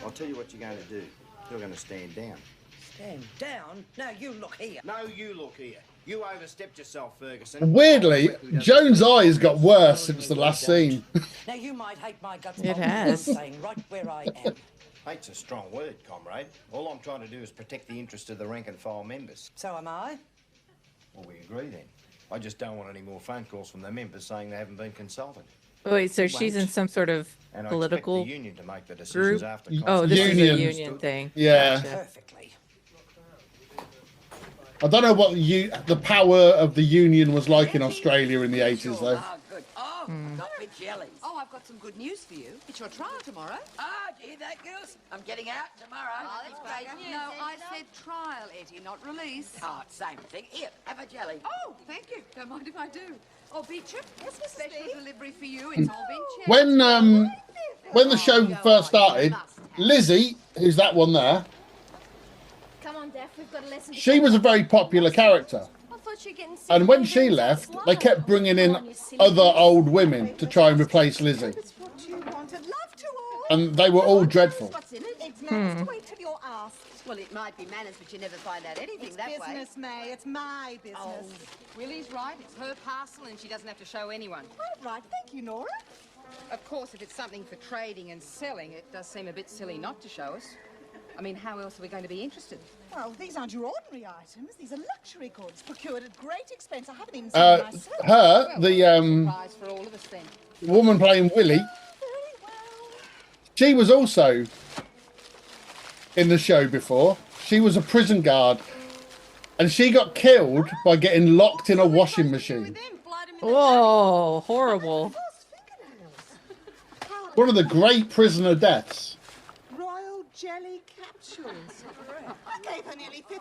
I'll tell you what you're going to do. You're going to stand down. Stand down? Now you look here. No, you look here. You overstepped yourself, Ferguson. Weirdly, Joan's eyes got worse since the last scene. Now you might hate my guts. It has. I'm staying right where I am. Hate's a strong word, comrade. All I'm trying to do is protect the interest of the rank and file members. So am I. Well, we agree then. I just don't want any more phone calls from the members saying they haven't been consulted. Wait, so she's in some sort of And I political expect the union to make the decisions group? after Oh, this is Union. a union thing. Yeah. Gotcha. Perfectly. I don't know what the power of the union was like in Australia in the 80s, though. Oh, good. Oh, got me jellies. Oh, I've got some good news for you. It's your trial tomorrow. Ah, do you hear that, girls? I'm getting out tomorrow. Oh, that's great news. No, I said trial, Etty, not release. Oh, same thing. Here, have a jelly. Oh, thank you. Don't mind if I do. Oh, Beecham, special delivery for you. It's all been checked. When the show first started, Lizzie, who's that one there, Come on, Daph, we've got a lesson. she was a very popular character. I thought you were getting sick And of when me she being so left, slow. they kept bringing in Come on, you silly other goose. old women to try and replace Lizzie. That's what you wanted. Love to all. And they were all dreadful. What's in it? It's manners. Wait till you're asked. Well, it might be manners, but you never find out anything It's that way. business, May. It's my business. Oh, Willie's right. It's her parcel, and she doesn't have to show anyone. Quite right. Thank you, Nora. Of course, if it's something for trading and selling, it does seem a bit silly not to show us. I mean, how else are we going to be interested? Well, these aren't your ordinary items. These are luxury goods procured at great expense. I haven't even seen them myself. Surprise for all of us then. Woman playing Willie, she was also in the show before. She was a prison guard, and she got killed by getting locked in a washing machine. Whoa, horrible. One of the great prisoner deaths. Royal jelly capsules. I gave her nearly $50.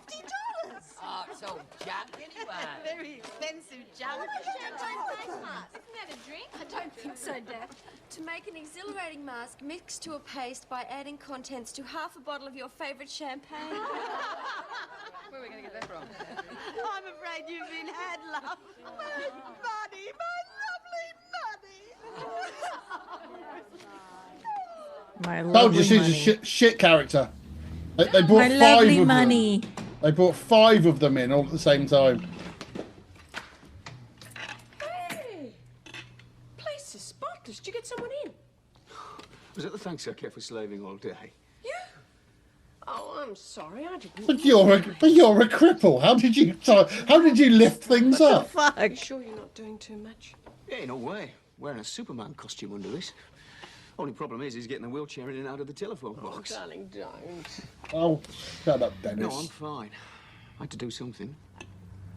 Oh, it's all junk anyway. Very expensive junk. Champagne face mask. Isn't that a drink? I don't think so, Daph. To make an exhilarating mask, mix to a paste by adding contents to half a bottle of your favourite champagne. Where are we going to get that from? I'm afraid you've been had, love. My money, my lovely money. My Told you lovely she's money. a shit character. They brought My five lovely of money. them. They brought 5 of them in all at the same time. Hey! Place is spotless. Did you get someone in? Was that the thanks I kept for slaving all day? You? Oh, I'm sorry. I didn't. But you're a cripple. How did you lift things up? You sure you're not doing too much? Yeah, no way. Wearing a Superman costume under this. Only problem is he's getting the wheelchair in and out of the telephone box. Oh, darling, don't. Oh, shut up, Dennis. No, I'm fine. I had to do something.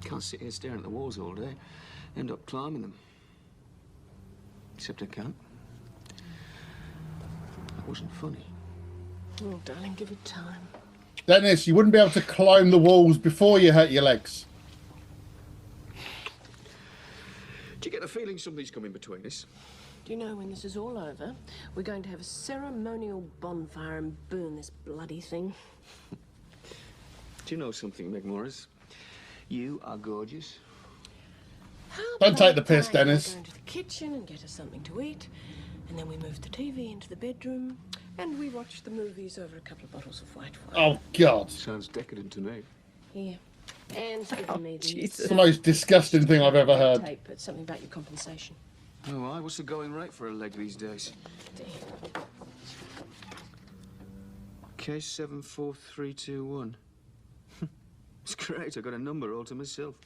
Can't sit here staring at the walls all day. End up climbing them. Except I can't. That wasn't funny. Oh, darling, give it time. Dennis, you wouldn't be able to climb the walls before you hurt your legs. Do you get the feeling something's coming between us? Do you know when this is all over, we're going to have a ceremonial bonfire and burn this bloody thing? Do you know something, Meg Morris? You are gorgeous. Don't take the piss, We'll Dennis. go into the kitchen and get us something to eat, and then we move the TV into the bedroom, and we watch the movies over a couple of bottles of white wine. Oh, God. Sounds decadent to me. Here. Anne's given me the It's the most disgusting thing I've ever heard. tape. It's something about your compensation. Oh, aye. What's the going rate for a leg these days? Case 74321. It's great. I got a number all to myself.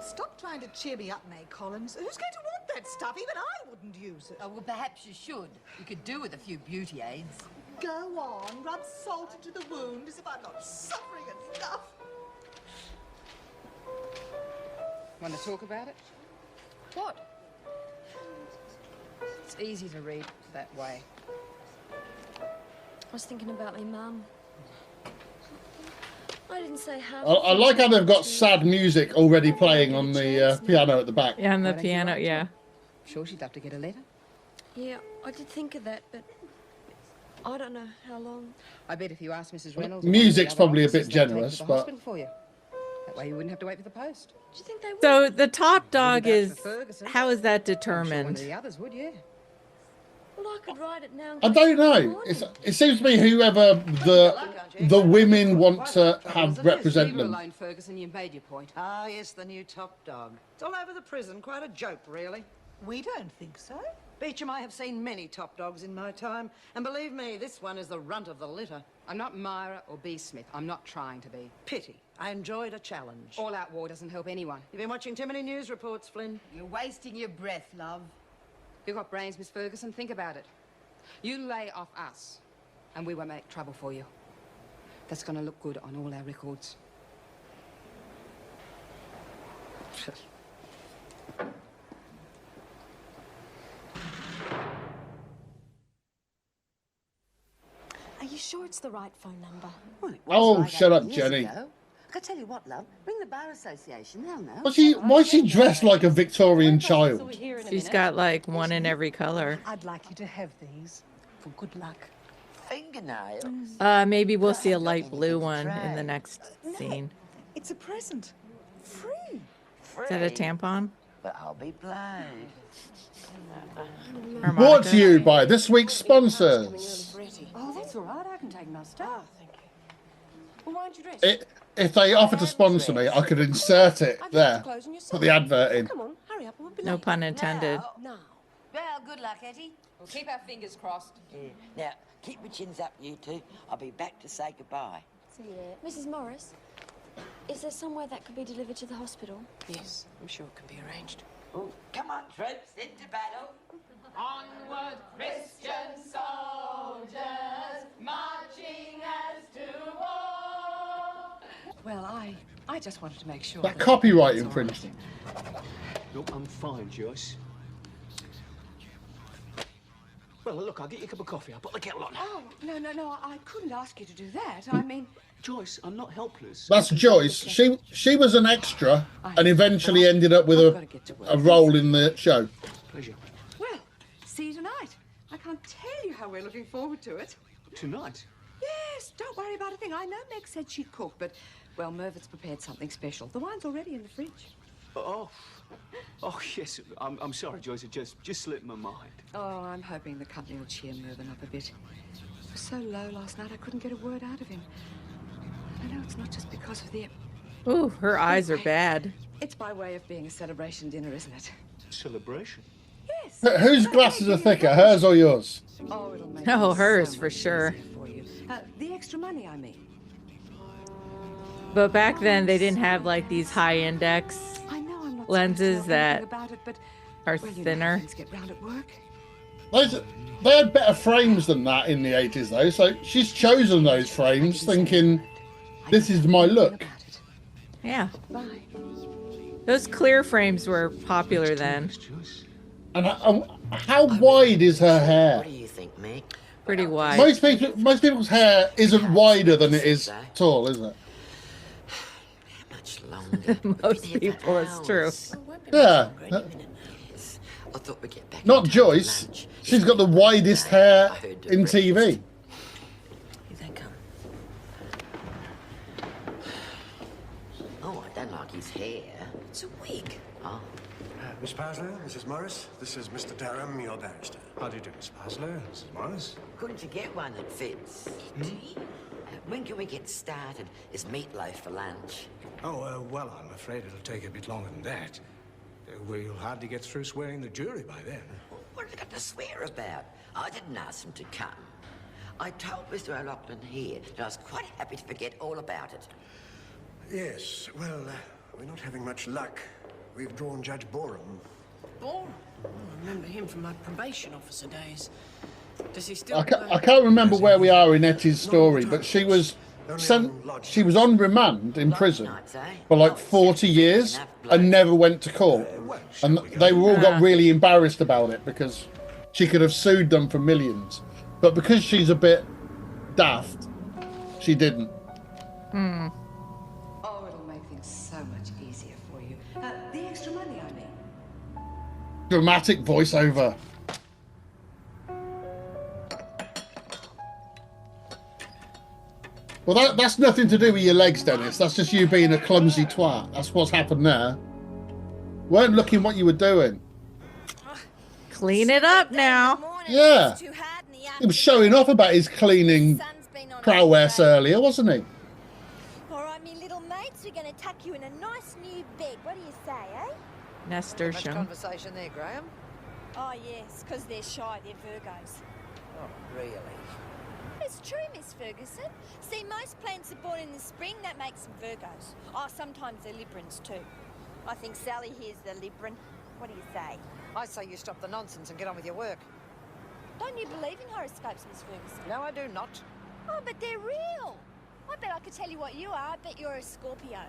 Stop trying to cheer me up, May Collins. Who's going to want that stuff? Even I wouldn't use it. Oh, well, perhaps you should. You could do with a few beauty aids. Go on, rub salt into the wound as if I'm not suffering enough. Want to talk about it? What? It's easy to read that way. was thinking about me mum. I didn't say half. I like how they've got sad music already playing on the piano at the back. Yeah, on the piano, yeah. Sure she'd love to get a letter. Yeah, I did think of that, but I don't know how long. I bet if you ask Mrs. Reynolds... Music's probably a bit officers, they'd take you generous, to the but... hospital for you. That way you wouldn't have to wait for the post. Do you think they would? So the top dog Maybe is, that's for Ferguson. how is that I'm sure one determined? of the others would, yeah. Well, I could write it now. And I don't know. It seems to me whoever the women want to have represent Leave her them. alone, Ferguson. You made your point. Ah, yes, the new top dog. It's all over the prison. Quite a joke, really. We don't think so. Beecham, I have seen many top dogs in my time, and believe me, this one is the runt of the litter. I'm not Myra or B. Smith. I'm not trying to be. Pity. I enjoyed a challenge. All-out war doesn't help anyone. You've been watching too many news reports, Flynn. You're wasting your breath, love. You've got brains, Miss Ferguson. Think about it. You lay off us, and we won't make trouble for you. That's going to look good on all our records. Are you sure it's the right phone number? Well, it was Oh, like shut 8 up, years Jenny. ago. I tell you what, love. Ring the Bar Association. They'll know. Why is she dressed like a Victorian child? She's got like one in every color. I'd like you to have these for good luck. Fingernails. Maybe we'll see a light blue one in the next scene. It's a present. Free. Is that a tampon? But I'll be blind. Brought to you by this week's sponsors. Oh, that's all right. I can take my stuff. Thank you. Well, why aren't you dressed? If they offer to sponsor me, I could insert it there. Put the advert in. Come on, hurry up. We'll be No late. pun intended. No. Well, good luck, Etty. We'll keep our fingers crossed. Yeah. Now, keep your chins up, you two. I'll be back to say goodbye. See ya. Mrs. Morris, is there somewhere that could be delivered to the hospital? Yes, I'm sure it can be arranged. Oh, come on, troops, into battle. Onward, Christian soldiers, marching as to war. Well, I just wanted to make sure That copyright infringement. Look, I'm fine, Joyce. Well, look, I'll get you a cup of coffee. I'll put the kettle on. Oh, no, I couldn't ask you to do that. I mean... Joyce, I'm not helpless. That's Joyce. She was an extra and eventually ended up with a role in the show. Pleasure. Well, see you tonight. I can't tell you how we're looking forward to it. Tonight? Yes, don't worry about a thing. I know Meg said she'd cook, but, well, Mervyn's prepared something special. The wine's already in the fridge. Oh, yes. I'm sorry, Joyce. It just slipped my mind. Oh, I'm hoping the company will cheer Mervyn up a bit. He was so low last night, I couldn't get a word out of him. I know it's not just because of the... Ooh, her eyes are bad. It's by way of being a celebration dinner, isn't it? Celebration? Yes. Whose glasses are thicker, hers or yours? Oh, it'll make Oh, it hers so for much sure. easier for you. The extra money, I mean. But back then they didn't have like these high index I know I'm not lenses supposed to know that anything about it, but are well, you know how thinner. things get round at work. They had better frames than that in the 80s, though, so she's chosen those frames thinking, this is my look. Yeah. Those clear frames were popular then. And how wide is her hair? What do you think, Meg? Pretty wide. Most people's hair isn't wider than it is tall, is it? Much longer. Most people, it's true. Yeah. I thought we'd get back. Not Joyce. She's got the widest hair in TV. Here they come. Oh, I don't like his hair. It's a wig. Oh. Miss Paslow, Mrs. Morris, this is Mr. Durham, your barrister. How do you do, Miss Paslow, Mrs. Morris? Couldn't you get one that fits? When can we get started? Is meatloaf for lunch? Oh, well, I'm afraid it'll take a bit longer than that. We'll hardly get through swearing the jury by then. What have you got to swear about? I didn't ask him to come. I told Mr. O'Loughlin here that I was quite happy to forget all about it. Yes, well, we're not having much luck. We've drawn Judge Borum. Borum? I remember him from my probation officer days. Does he still... I can't remember where we are in Etty's story, but she was on remand in prison for like 40 years and never went to court. And they all got really embarrassed about it because she could have sued them for millions. But because she's a bit daft, she didn't. Hmm. Oh, it'll make things so much easier for you. The extra money, I mean. Dramatic voiceover. Well, that's nothing to do with your legs, Dennis. That's just you being a clumsy twat. That's what's happened there. Weren't looking what you were doing. Clean it up now. Yeah. He was showing off about his cleaning prowess earlier, wasn't he? All right, me little mates, we're going to tuck you in a nice new bed. What do you say, eh? Nasturtium. Much conversation there, Graham. Oh, yes, because they're shy. They're Virgos. Oh, really? It's true, Miss Ferguson. See, most plants are born in the spring. That makes them Virgos. Oh, sometimes they're Librans too. I think Sally here's the Libran. What do you say? I say you stop the nonsense and get on with your work. Don't you believe in horoscopes, Miss Ferguson? No, I do not. Oh, but they're real. I bet I could tell you what you are. I bet you're a Scorpio.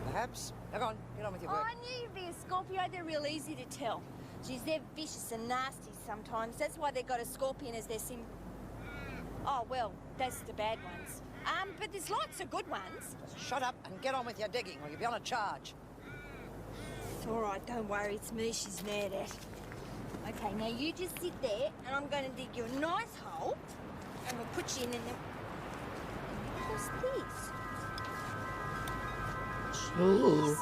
Perhaps. Now go on, get on with your work. Oh, I knew you'd be a Scorpio. They're real easy to tell. Geez, they're vicious and nasty sometimes. That's why they've got a scorpion as their symbol. Oh, well, that's the bad ones. But there's lots of good ones. Just shut up and get on with your digging or you'll be on a charge. It's all right, don't worry. It's me she's mad at. Okay, now you just sit there and I'm going to dig you a nice hole and we'll put you in and then... What's this? Ooh.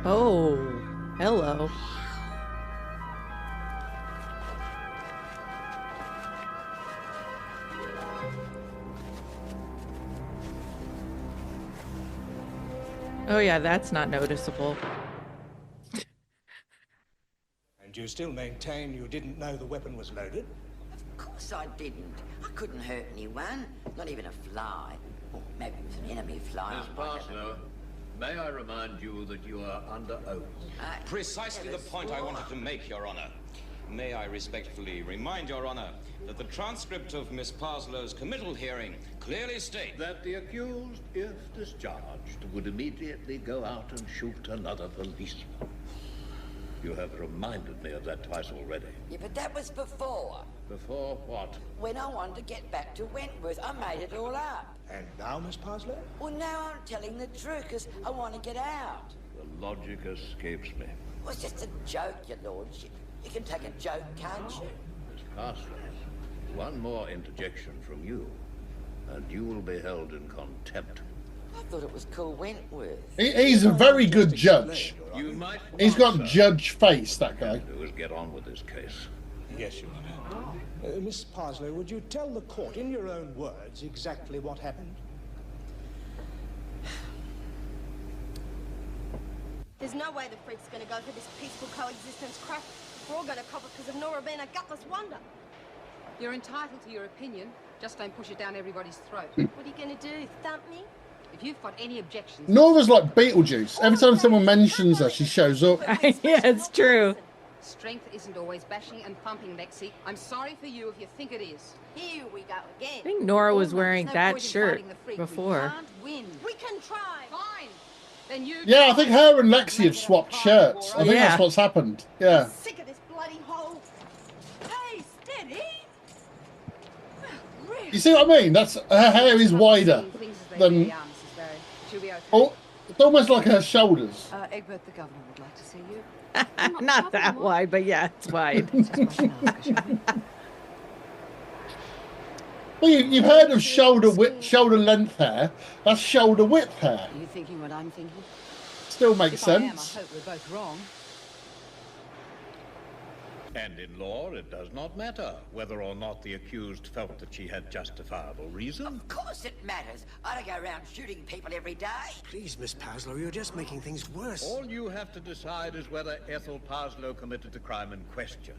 Oh, hello. Oh yeah, that's not noticeable. And you still maintain you didn't know the weapon was loaded? Of course I didn't. I couldn't hurt anyone, not even a fly. Or maybe it was an enemy fly. Miss Parslow, may I remind you that you are under oath? Precisely the point I wanted to make, Your Honor. May I respectfully remind Your Honor that the transcript of Miss Parslow's committal hearing clearly states that the accused, if discharged, would immediately go out and shoot another policeman. You have reminded me of that twice already. Yeah, but that was before. Before what? When I wanted to get back to Wentworth, I made it all up. And now, Miss Parslow? Well, now I'm telling the truth, because I want to get out. The logic escapes me. Well, it's just a joke, Your Lordship. You can take a joke, can't you? Miss Parslow, one more interjection from you, and you will be held in contempt. I thought it was called Wentworth. He's a very good judge. You might He's got judge face, that guy. do is get on with this case. Yes, Your Honor. Miss Parslow, would you tell the court in your own words exactly what happened? There's no way the freak's going to go for this peaceful coexistence crap. We're all going to cop it because of Nora being a gutless wonder. You're entitled to your opinion. Just don't push it down everybody's throat. What are you going to do, thump me? If you've got any objections... Nora's like Beetlejuice. Every time someone mentions her, she shows up. Yeah, it's true. Strength isn't always bashing and thumping, Lexi. I'm sorry for you if you think it is. Here we go again. I think Nora was wearing No that point in shirt fighting the freak. before. We can't win. We can try. Fine. Then you... Yeah, I think her and Lexi have swapped shirts. I think that's what's happened. Yeah. Sick of this bloody hole. Hey, steady. You see what I mean? That's her hair is wider than. Oh, it's almost like her shoulders. Egbert, the governor would like to see you. Not that wide, but yeah, it's wide. Well, you've heard of shoulder length hair. That's shoulder width hair. Are you thinking what I'm thinking? Still makes If I am, sense. I hope we're both wrong. And in law, it does not matter whether or not the accused felt that she had justifiable reason. Of course it matters. I don't go around shooting people every day. Please, Miss Parslow, you're just making things worse. All you have to decide is whether Ethel Parslow committed the crime in question.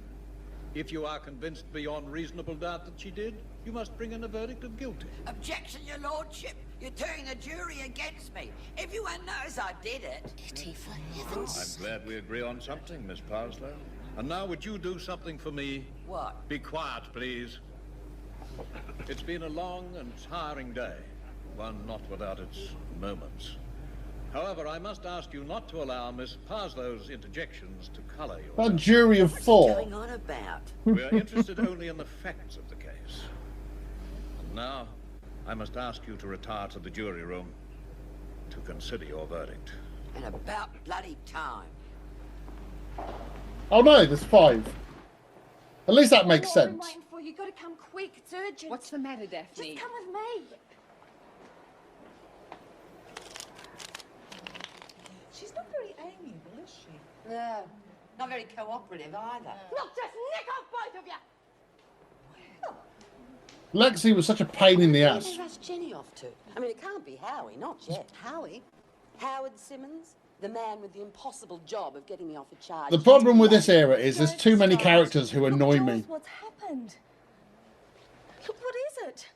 If you are convinced beyond reasonable doubt that she did, you must bring in a verdict of guilty. Objection, Your Lordship. You're turning the jury against me. Everyone knows I did it. Pity for heavens. I'm glad we agree on something, Miss Parslow. And now would you do something for me? What? Be quiet, please. It's been a long and tiring day, one not without its moments. However, I must ask you not to allow Miss Parslow's interjections to colour your... A jury of 4. What's going on about? We are interested only in the facts of the case. And now, I must ask you to retire to the jury room to consider your verdict. And about bloody time. Oh no, there's 5. At least that makes What I've been sense. waiting for. You've got to come quick. It's urgent. What's the matter, Daphne? Just come with me. She's not very amiable, is she? No, not very cooperative either. Look, just nick off both of you. Lexi was such a pain in the Where ass. they rush Jenny off to? I mean, it can't be Howie, not yet. Howie? Howard Simmons? The man with the impossible job of getting me off a charge. The problem with this era is there's too many characters who annoy me. What's happened? Look, what is it?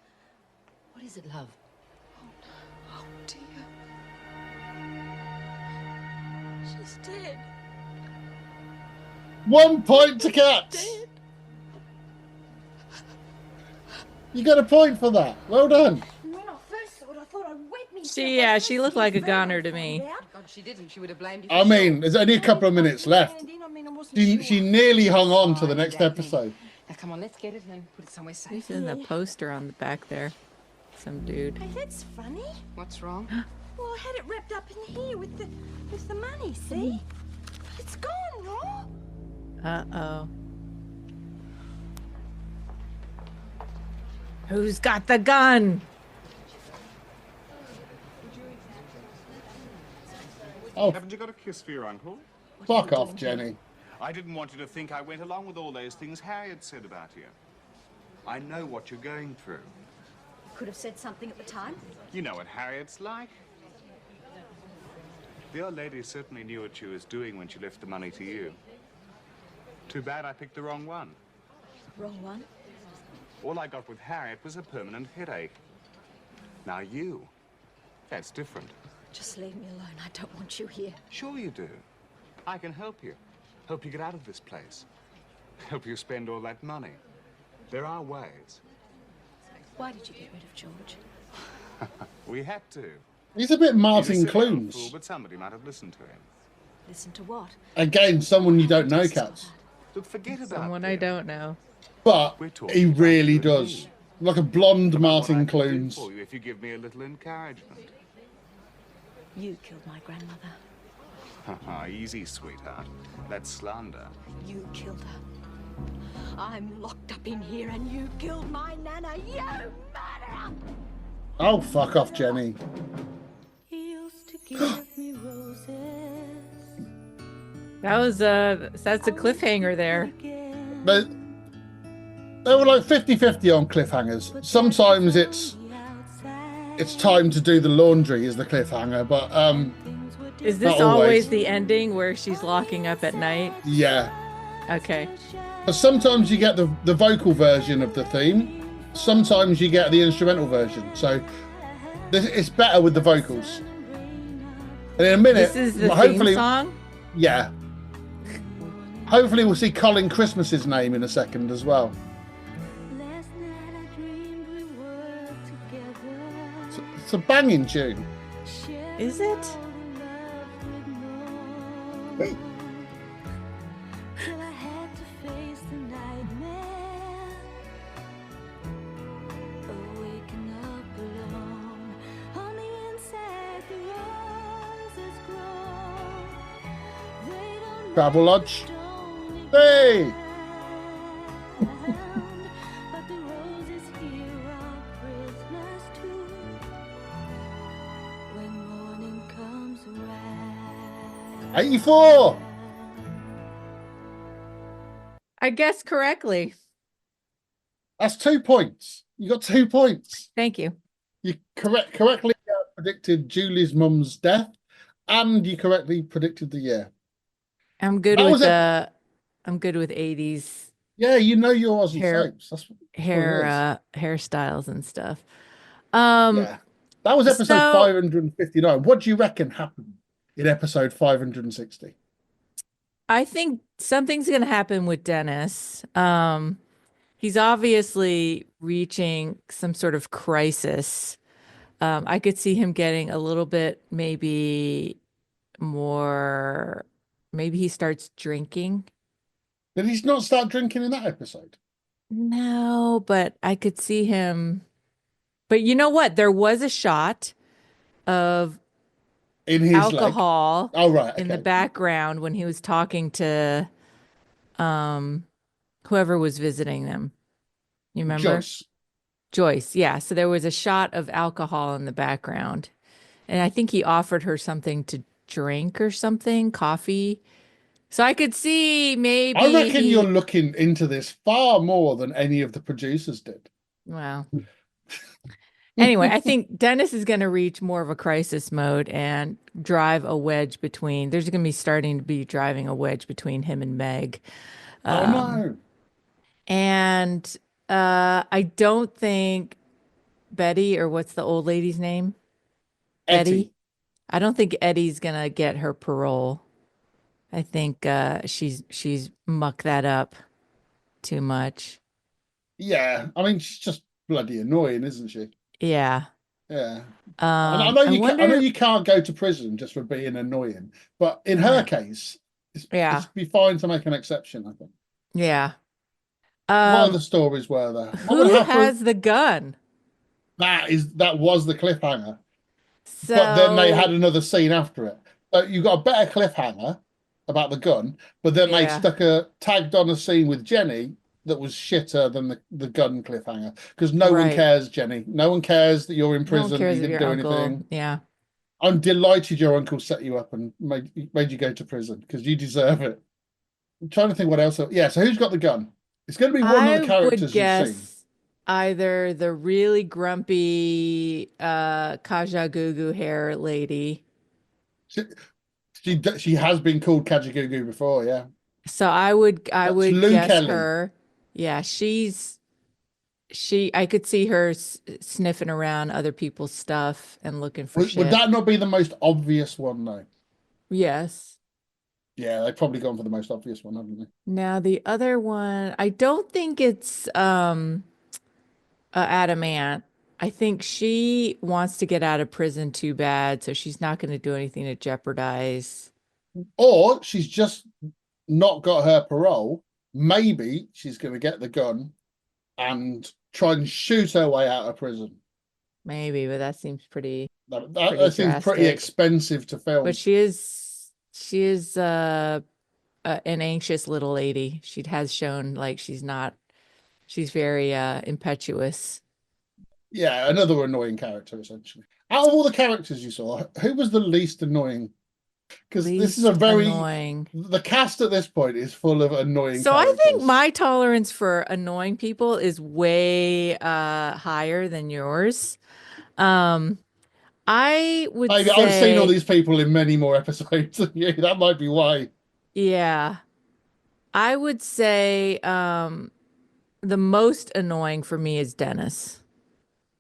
What is it, love? Oh, dear. She's dead. 1 point to Cats. You got a point for that. Well done. When I first saw it, I thought I'd wet me. She looked like a goner to me. God, she didn't. She would have blamed you. I mean, there's only a couple of minutes left. She nearly hung on to the next episode. Now, come on, let's get it and put it somewhere safe. He's in the poster on the back there. Some dude. Hey, that's funny. What's wrong? Well, I had it wrapped up in here with the money. See? It's gone, Ro. Uh-oh. Who's got the gun? Oh, haven't you got a kiss for your uncle? Fuck off, Jenny. I didn't want you to think I went along with all those things Harriet said about you. I know what you're going through. Could have said something at the time. You know what Harriet's like. The old lady certainly knew what she was doing when she left the money to you. Too bad I picked the wrong one. Wrong one. All I got with Harriet was a permanent headache. Now you, that's different. Just leave me alone. I don't want you here. Sure you do. I can help you. Help you get out of this place. Help you spend all that money. There are ways. Why did you get rid of George? We had to. He's a bit Martin He's a silly old Clunes. fool, but somebody might have listened to him. Listen to what? Again, someone you don't know, Cats. Look, forget about Someone I don't know. But he really does. Like a blonde Martin Clunes. for you if you give me a little encouragement. You killed my grandmother. Easy, sweetheart. That's slander. You killed her. I'm locked up in here and you killed my nana. You murderer! Oh, fuck off, Jenny. That's a cliffhanger there. But they were like 50-50 on cliffhangers. Sometimes it's time to do the laundry is the cliffhanger, but Is this not always the ending where she's locking up at night? Yeah. Okay. But sometimes you get the vocal version of the theme. Sometimes you get the instrumental version. So it's better with the vocals. And in a minute, This is the hopefully, theme song? yeah. Hopefully we'll see Colin Christmas's name in a second as well. It's a banging tune. Is it? Travel Lodge. Hey! '84. I guessed correctly. That's 2 points. You got 2 points. Thank you. You correctly predicted Julie's mum's death, and you correctly predicted the year. I'm good That with was a- I'm good with 80s Yeah, you know your Aussie hair soaps. That's what hairstyles and stuff. Yeah. That was episode so- 559. What do you reckon happened in episode 560? I think something's going to happen with Dennis. He's obviously reaching some sort of crisis. I could see him getting a little bit maybe more, maybe he starts drinking. Did he not start drinking in that episode? No, but I could see him. But you know what? There was a shot of in his alcohol leg. Oh, right. In the Okay. background when he was talking to whoever was visiting them. You remember? Joyce, yeah. So there was a shot of alcohol in the background. And I think he offered her something to drink or something, coffee. So I could see maybe I reckon you're looking into this far more than any of the producers did. Wow. Anyway, I think Dennis is going to reach more of a crisis mode and drive a wedge between. There's going to be starting to be driving a wedge between him and Meg. Oh no! And I don't think Betty, or what's the old lady's name? Eddie. I don't think Eddie's going to get her parole. I think she's mucked that up too much. Yeah, I mean, she's just bloody annoying, isn't she? Yeah. Yeah. I know you can't go to prison just for being annoying, but in her case, it's be fine to make an exception, I think. Yeah. What other stories were there? Who has the gun? That was the cliffhanger. So, but then they had another scene after it. So you got a better cliffhanger about the gun, but then they tagged on a scene with Jenny that was shitter than the gun cliffhanger, because no one cares, Jenny. No one cares that you're in prison. You didn't do anything. Yeah. I'm delighted your uncle set you up and made you go to prison, because you deserve it. I'm trying to think what else. Yeah, so who's got the gun? It's going to be one of the characters you've seen. Either the really grumpy Kajagoogoo hair lady. She has been called Kajagoogoo before, yeah. So I would guess Kelly. her. Yeah, I could see her sniffing around other people's stuff and looking for shit. Would that not be the most obvious one, though? Yes. Yeah, they've probably gone for the most obvious one, haven't they? Now the other one, I don't think it's Adamant. I think she wants to get out of prison too bad, so she's not going to do anything to jeopardize. Or she's just not got her parole. Maybe she's going to get the gun and try and shoot her way out of prison. Maybe, but that seems pretty. That seems pretty expensive to film. But she is an anxious little lady. She has shown like she's very impetuous. Yeah, another annoying character, essentially. Out of all the characters you saw, who was the least annoying? Because this is a very annoying. The cast at this point is full of annoying. So characters. I think my tolerance for annoying people is way higher than yours. I would say I've seen all these people in many more episodes than you. That might be why. Yeah, I would say the most annoying for me is Dennis.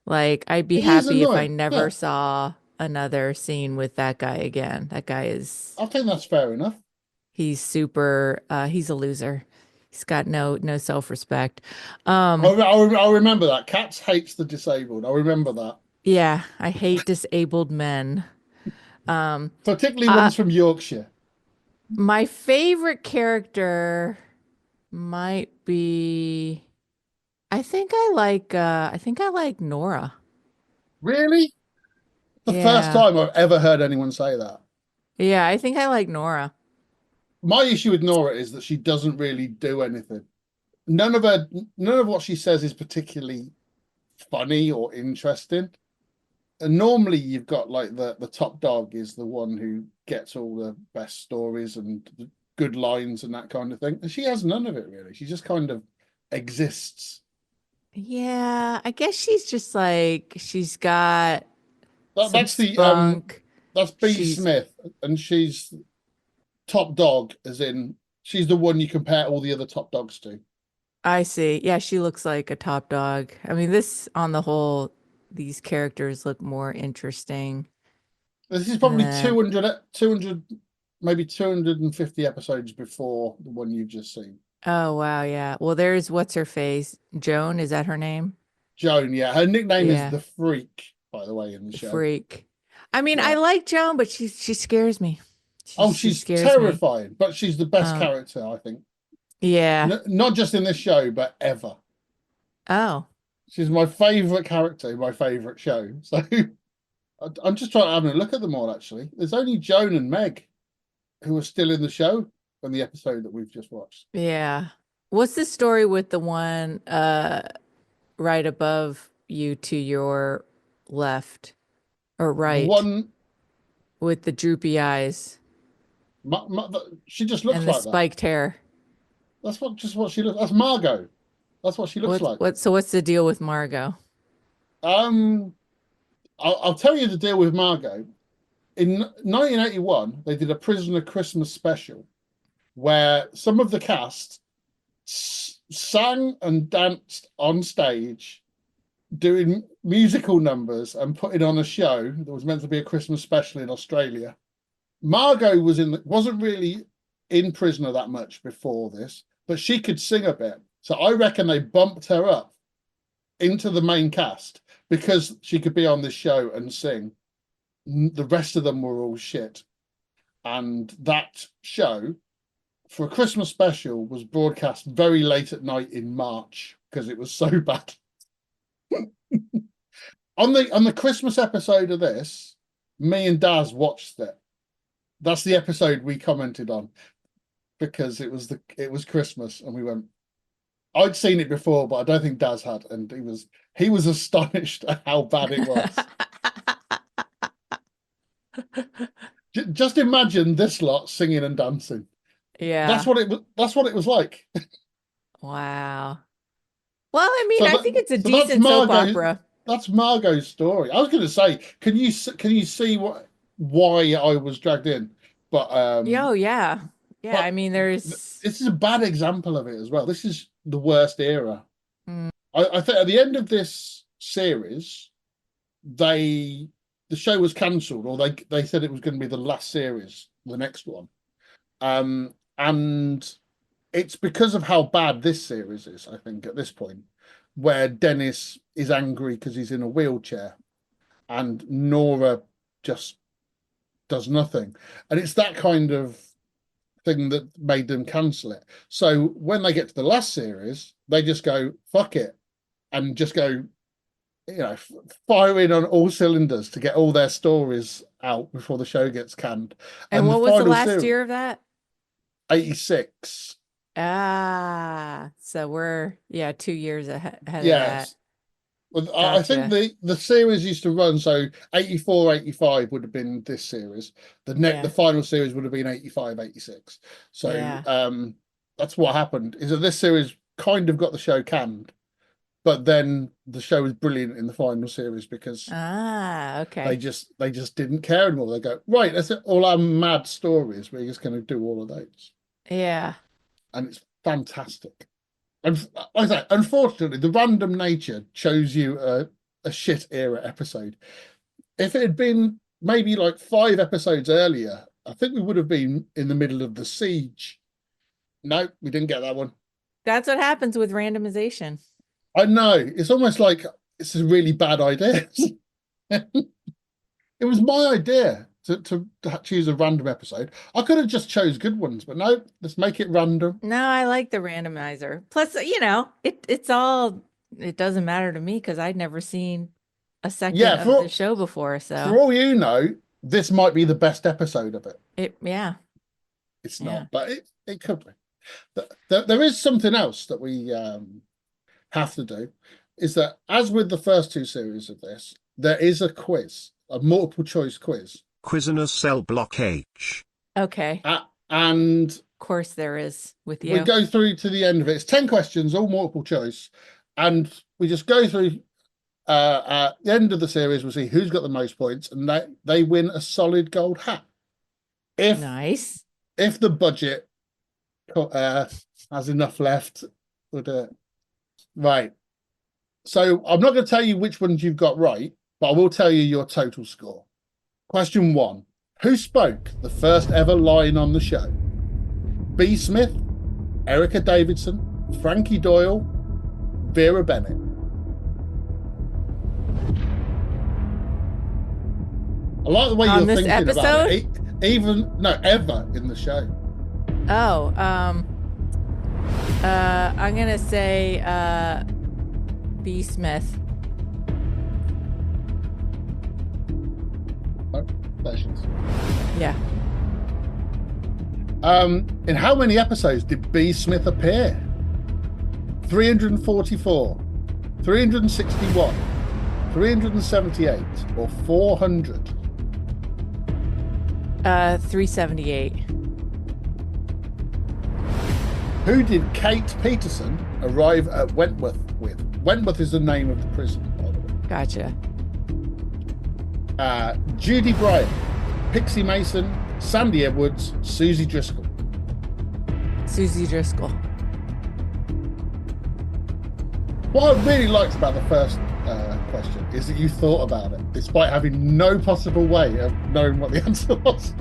Like, I'd be happy if I never saw another scene with that guy again. That guy is. I think that's fair enough. He's super. He's a loser. He's got no self-respect. I'll remember that. Cats hates the disabled. I remember that. Yeah, I hate disabled men. Particularly ones from Yorkshire. My favorite character might be. I think I like Nora. Really? The first time I've ever heard anyone say that. Yeah, I think I like Nora. My issue with Nora is that she doesn't really do anything. None of what she says is particularly funny or interesting. And normally you've got like the top dog is the one who gets all the best stories and the good lines and that kind of thing. And she has none of it really. She just kind of exists. Yeah, I guess she's just like she's got that's spunk. That's B. Smith, and she's top dog, as in she's the one you compare all the other top dogs to. I see. Yeah, she looks like a top dog. I mean, this on the whole, these characters look more interesting. This is probably 200, maybe 250 episodes before the one you've just seen. Oh, wow. Yeah. Well, there's what's her face? Joan. Is that her name? Joan. Yeah. Her nickname is the Freak. by the way, in the show. Freak. I mean, Yeah. I like Joan, but she scares me. She's scares terrifying, me. but she's the best character, I think. Yeah. Not just in this show, but ever. Oh. She's my favourite character in my favourite show. So I'm just trying to have a look at them all, actually. There's only Joan and Meg who are still in the show from the episode that we've just watched. Yeah. What's the story with the one right above you to your left or right? The one with the droopy eyes. She just looks and like the spiked hair. That's what she looks. That's Margot. That's what she looks like. So what's the deal with Margot? I'll tell you the deal with Margot. In 1981, they did a Prisoner Christmas special where some of the cast sang and danced on stage, doing musical numbers and putting on a show that was meant to be a Christmas special in Australia. Margot wasn't really in Prisoner that much before this, but she could sing a bit. So I reckon they bumped her up into the main cast because she could be on this show and sing. The rest of them were all shit. And that show, for a Christmas special, was broadcast very late at night in March because it was so bad. On the Christmas episode of this, me and Daz watched it. That's the episode we commented on because it was Christmas and we went. I'd seen it before, but I don't think Daz had, and he was astonished at how bad it was. Just imagine this lot singing and dancing. Yeah, that's what it was like. Wow. Well, I mean, I think it's a decent soap opera. That's Margot's story. I was going to say, can you see why I was dragged in? But yeah. I mean, this is a bad example of it as well. This is the worst era. Mm. I think at the end of this series, the show was cancelled, or they said it was going to be the last series, the next one, and it's because of how bad this series is. I think at this point, where Dennis is angry because he's in a wheelchair, and Nora just does nothing, and it's that kind of thing that made them cancel it. So when they get to the last series, they just go fuck it and just go, firing on all cylinders to get all their stories out before the show gets canned. And what was the last year of that? 86. So we're 2 years ahead of that. Well, Gotcha. I think the series used to run, so 84, 85 would have been this series. The final series would have been 85, 86. So that's what happened, is that this series kind of got the show canned, but then the show was brilliant in the final series because they just didn't care anymore. They go, right, that's all our mad stories. We're just going to do all of those. Yeah. And it's fantastic. And like I say, unfortunately, the random nature chose you a shit era episode. If it had been maybe like 5 episodes earlier, I think we would have been in the middle of the siege. No, we didn't get that one. That's what happens with randomization. I know. It's almost like it's a really bad idea. It was my idea to choose a random episode. I could have just chose good ones, but no, let's make it random. No, I like the randomizer. Plus, it doesn't matter to me because I'd never seen a second of the show before. So for all you know, this might be the best episode of it. It's not, but it could be. There is something else that we have to do, is that as with the first 2 series of this, there is a quiz, a multiple choice quiz. Quizinus cell block H. Okay. And of course there is with you. We go through to the end of it. It's 10 questions, all multiple choice. And we just go through at the end of the series, we'll see who's got the most points, and they win a solid gold hat. Nice. If the budget has enough left, we'll do it. Right. So I'm not going to tell you which ones you've got right, but I will tell you your total score. Question 1. Who spoke the first ever line on the show? B. Smith, Erica Davidson, Frankie Doyle, Vera Bennett. I like the way On you're this thinking about it. episode? Ever in the show. Oh, I'm gonna say B. Smith. Oh, there she is. Yeah. In how many episodes did B. Smith appear? 344, 361, 378, or 400? 378. Who did Kate Peterson arrive at Wentworth with? Wentworth is the name of the prison, by the way. Gotcha. Judy Bryant, Pixie Mason, Sandy Edwards, Susie Driscoll. Susie Driscoll. What I really liked about the first question is that you thought about it, despite having no possible way of knowing what the answer was.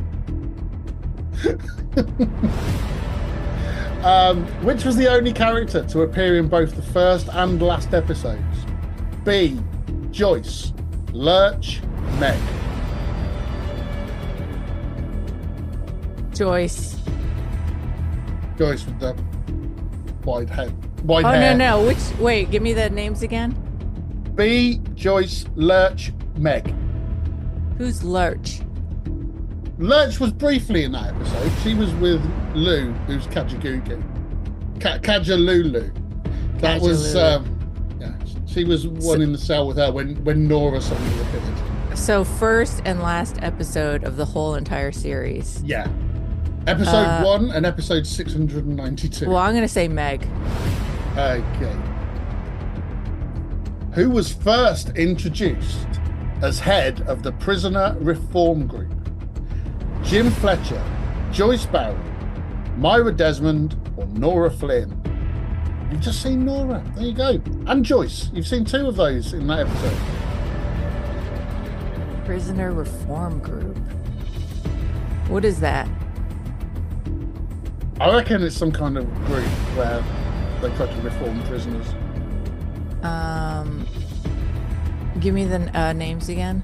Which was the only character to appear in both the first and last episodes? B. Joyce, Lurch, Meg. Joyce. Joyce with the wide hair. No. Wait, give me the names again. B. Joyce, Lurch, Meg. Who's Lurch? Lurch was briefly in that episode. She was with Lou, who's Kajagoogoo. Kajalulu. That was, she was one in the cell with her when Nora suddenly appeared. So first and last episode of the whole entire series. Yeah. Episode 1 and episode 692. Well, I'm going to say Meg. Okay. Who was first introduced as head of the Prisoner Reform Group? Jim Fletcher, Joyce Barry, Myra Desmond, or Nora Flynn? You've just seen Nora. There you go. And Joyce. You've seen 2 of those in that episode. Prisoner Reform Group. What is that? I reckon it's some kind of group where they try to reform prisoners. Give me the names again.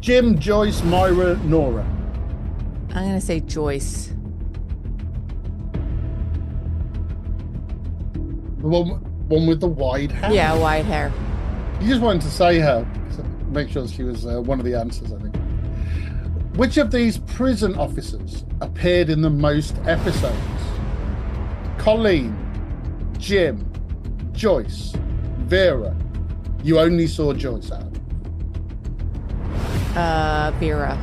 Jim, Joyce, Myra, Nora. I'm going to say Joyce. The one with the wide hair? Yeah, wide hair. You just wanted to say her. Make sure she was one of the answers, I think. Which of these prison officers appeared in the most episodes? Colleen, Jim, Joyce, Vera. You only saw Joyce out. Vera.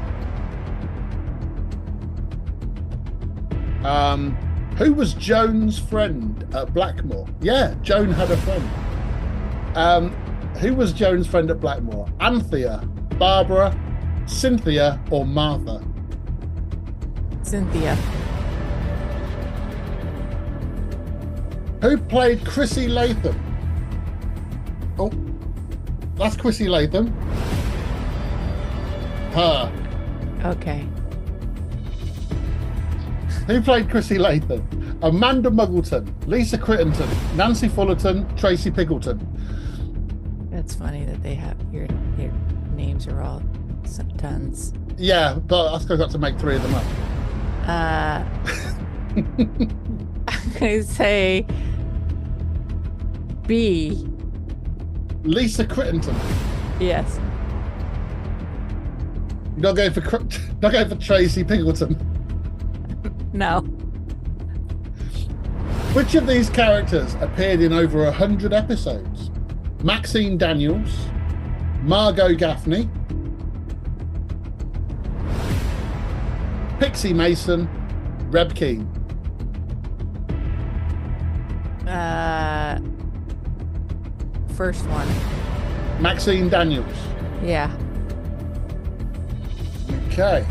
Who was Joan's friend at Blackmore? Yeah, Joan had a friend. Who was Joan's friend at Blackmore? Anthea, Barbara, Cynthia, or Martha? Cynthia. Who played Chrissy Latham? Oh, that's Chrissy Latham. Her. Okay. Who played Chrissy Latham? Amanda Muggleton, Lisa Crittenton, Nancy Fullerton, Tracy Pickleton. That's funny that they have your names are all tons. Yeah, but I still got to make 3 of them up. I'm going to say B. Lisa Crittenton. Yes. Not going for Tracy Pickleton. No. Which of these characters appeared in over 100 episodes? Maxine Daniels, Margot Gaffney, Pixie Mason, Reb Keane. First one. Maxine Daniels. Yeah. Okay.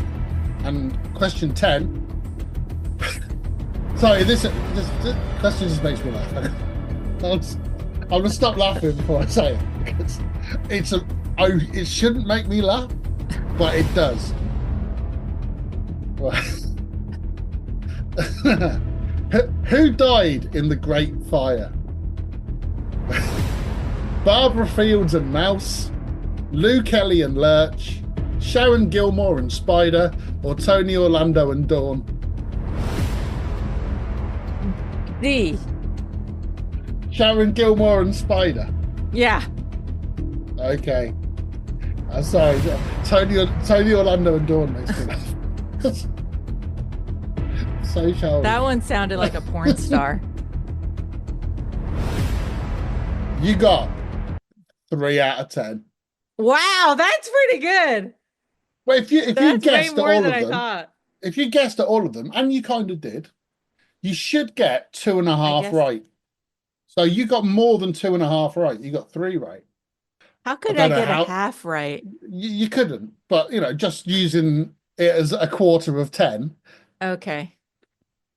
And question 10. Sorry, this question just makes me laugh. I'm gonna stop laughing before I say it because it shouldn't make me laugh, but it does. Who died in the Great Fire? Barbara Fields and Mouse, Lou Kelly and Lurch, Sharon Gilmore and Spider, or Tony Orlando and Dawn? D. Sharon Gilmore and Spider. Yeah. Okay. I'm sorry. Tony Orlando and Dawn makes me laugh. So childish. That one sounded like a porn star. You got 3 out of 10. Wow, that's pretty good. Well, if you guessed at all of I them, thought. if you guessed at all of them, and you kind of did, you should get 2.5 right. So you got more than 2.5 right. You got 3 right. How could I get a half right? You couldn't, but just using it as a quarter of 10. Okay.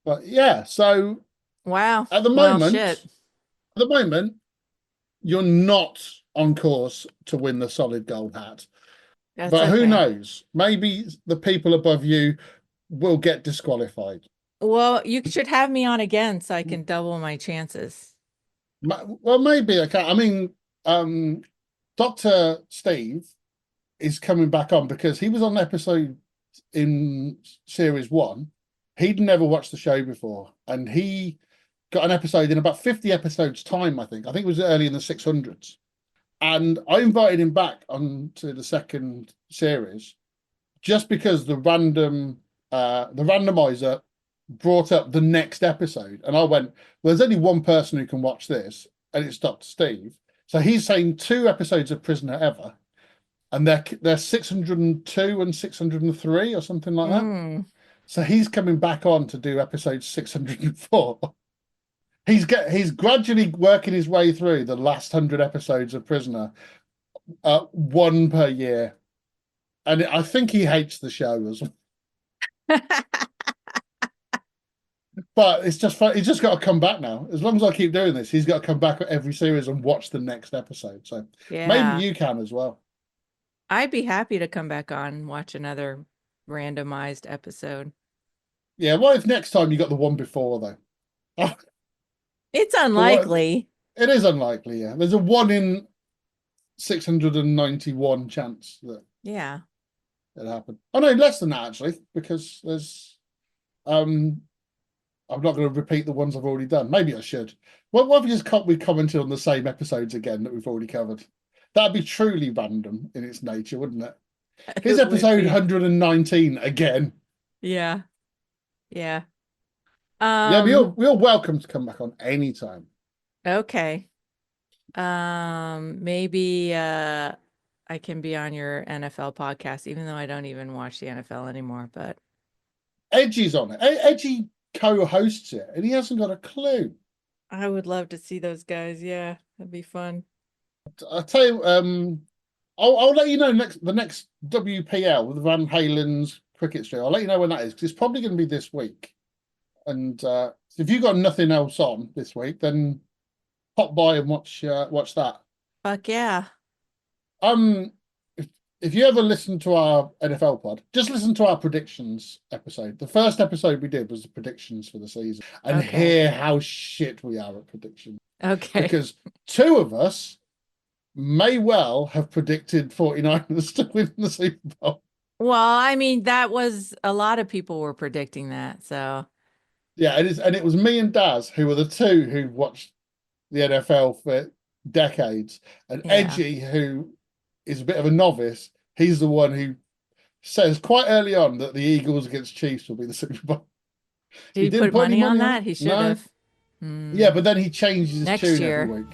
But yeah, so wow. At the moment, you're not on course to win the solid gold hat. But who knows? Maybe the people above you will get disqualified. Well, you should have me on again so I can double my chances. Well, maybe I can. I mean, Dr. Steve is coming back on because he was on an episode in series 1. He'd never watched the show before, and he got an episode in about 50 episodes time, I think. It was early in the 600s. And I invited him back onto the second series just because the randomizer brought up the next episode. And I went, well, there's only one person who can watch this, and it's Dr. Steve. So he's saying 2 episodes of Prisoner Ever, and they're 602 and 603 or something like that. So he's coming back on to do episode 604. He's gradually working his way through the last 100 episodes of Prisoner, 1 per year, and I think he hates the show as well. But it's just fun. He's just got to come back now. As long as I keep doing this, he's got to come back at every series and watch the next episode. So maybe you can as well. I'd be happy to come back on and watch another randomized episode. Yeah, what if next time you got the one before though? It's unlikely. It is unlikely, yeah. There's a 1 in 691 chance that it happened. Oh no, less than that actually, because there's I'm not going to repeat the ones I've already done. Maybe I should. What if we commented on the same episodes again that we've already covered? That'd be truly random in its nature, wouldn't it? Here's episode 119 again. Yeah. Yeah. We're welcome to come back on anytime. Okay. Maybe I can be on your NFL podcast, even though I don't even watch the NFL anymore. But Edgy's on it. Edgy co-hosts it, and he hasn't got a clue. I would love to see those guys. Yeah, that'd be fun. I'll tell you. I'll let you know the next WPL with Van Halen's cricket show. I'll let you know when that is, because it's probably going to be this week. And if you've got nothing else on this week, then pop by and watch that. Fuck yeah. If you ever listen to our NFL pod, just listen to our predictions episode. The first episode we did was the predictions for the season, and hear how shit we are at predictions. Okay. Because 2 of us may well have predicted 49ers to win the Super Bowl. Well, I mean, that was a lot of people were predicting that, so. Yeah, it is, and it was me and Daz who were the 2 who watched the NFL for decades, and Edgy, who is a bit of a novice, he's the one who says quite early on that the Eagles against Chiefs will be the Super Bowl. Did he put money on that? He should have. Yeah, but then he changes his Next tune year. every week.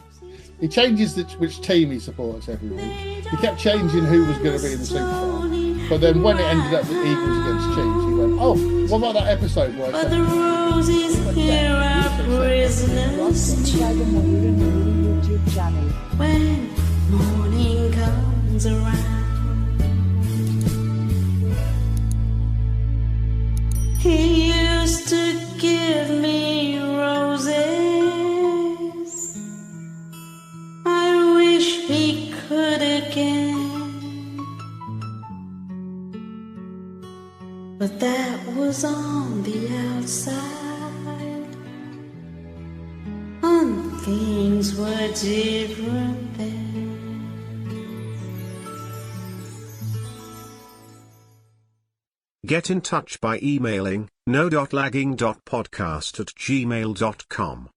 He changes which team he supports every week. He kept changing who was going to be in the Super Bowl. But then when it ended up the Eagles against Chiefs, he went, oh, what about that episode where I said... the roses here are prisoners too. When morning comes around, he used to give me roses. I wish he could again. But that was on the outside, and things were different then. Get in touch by emailing no.lagging.podcast@gmail.com.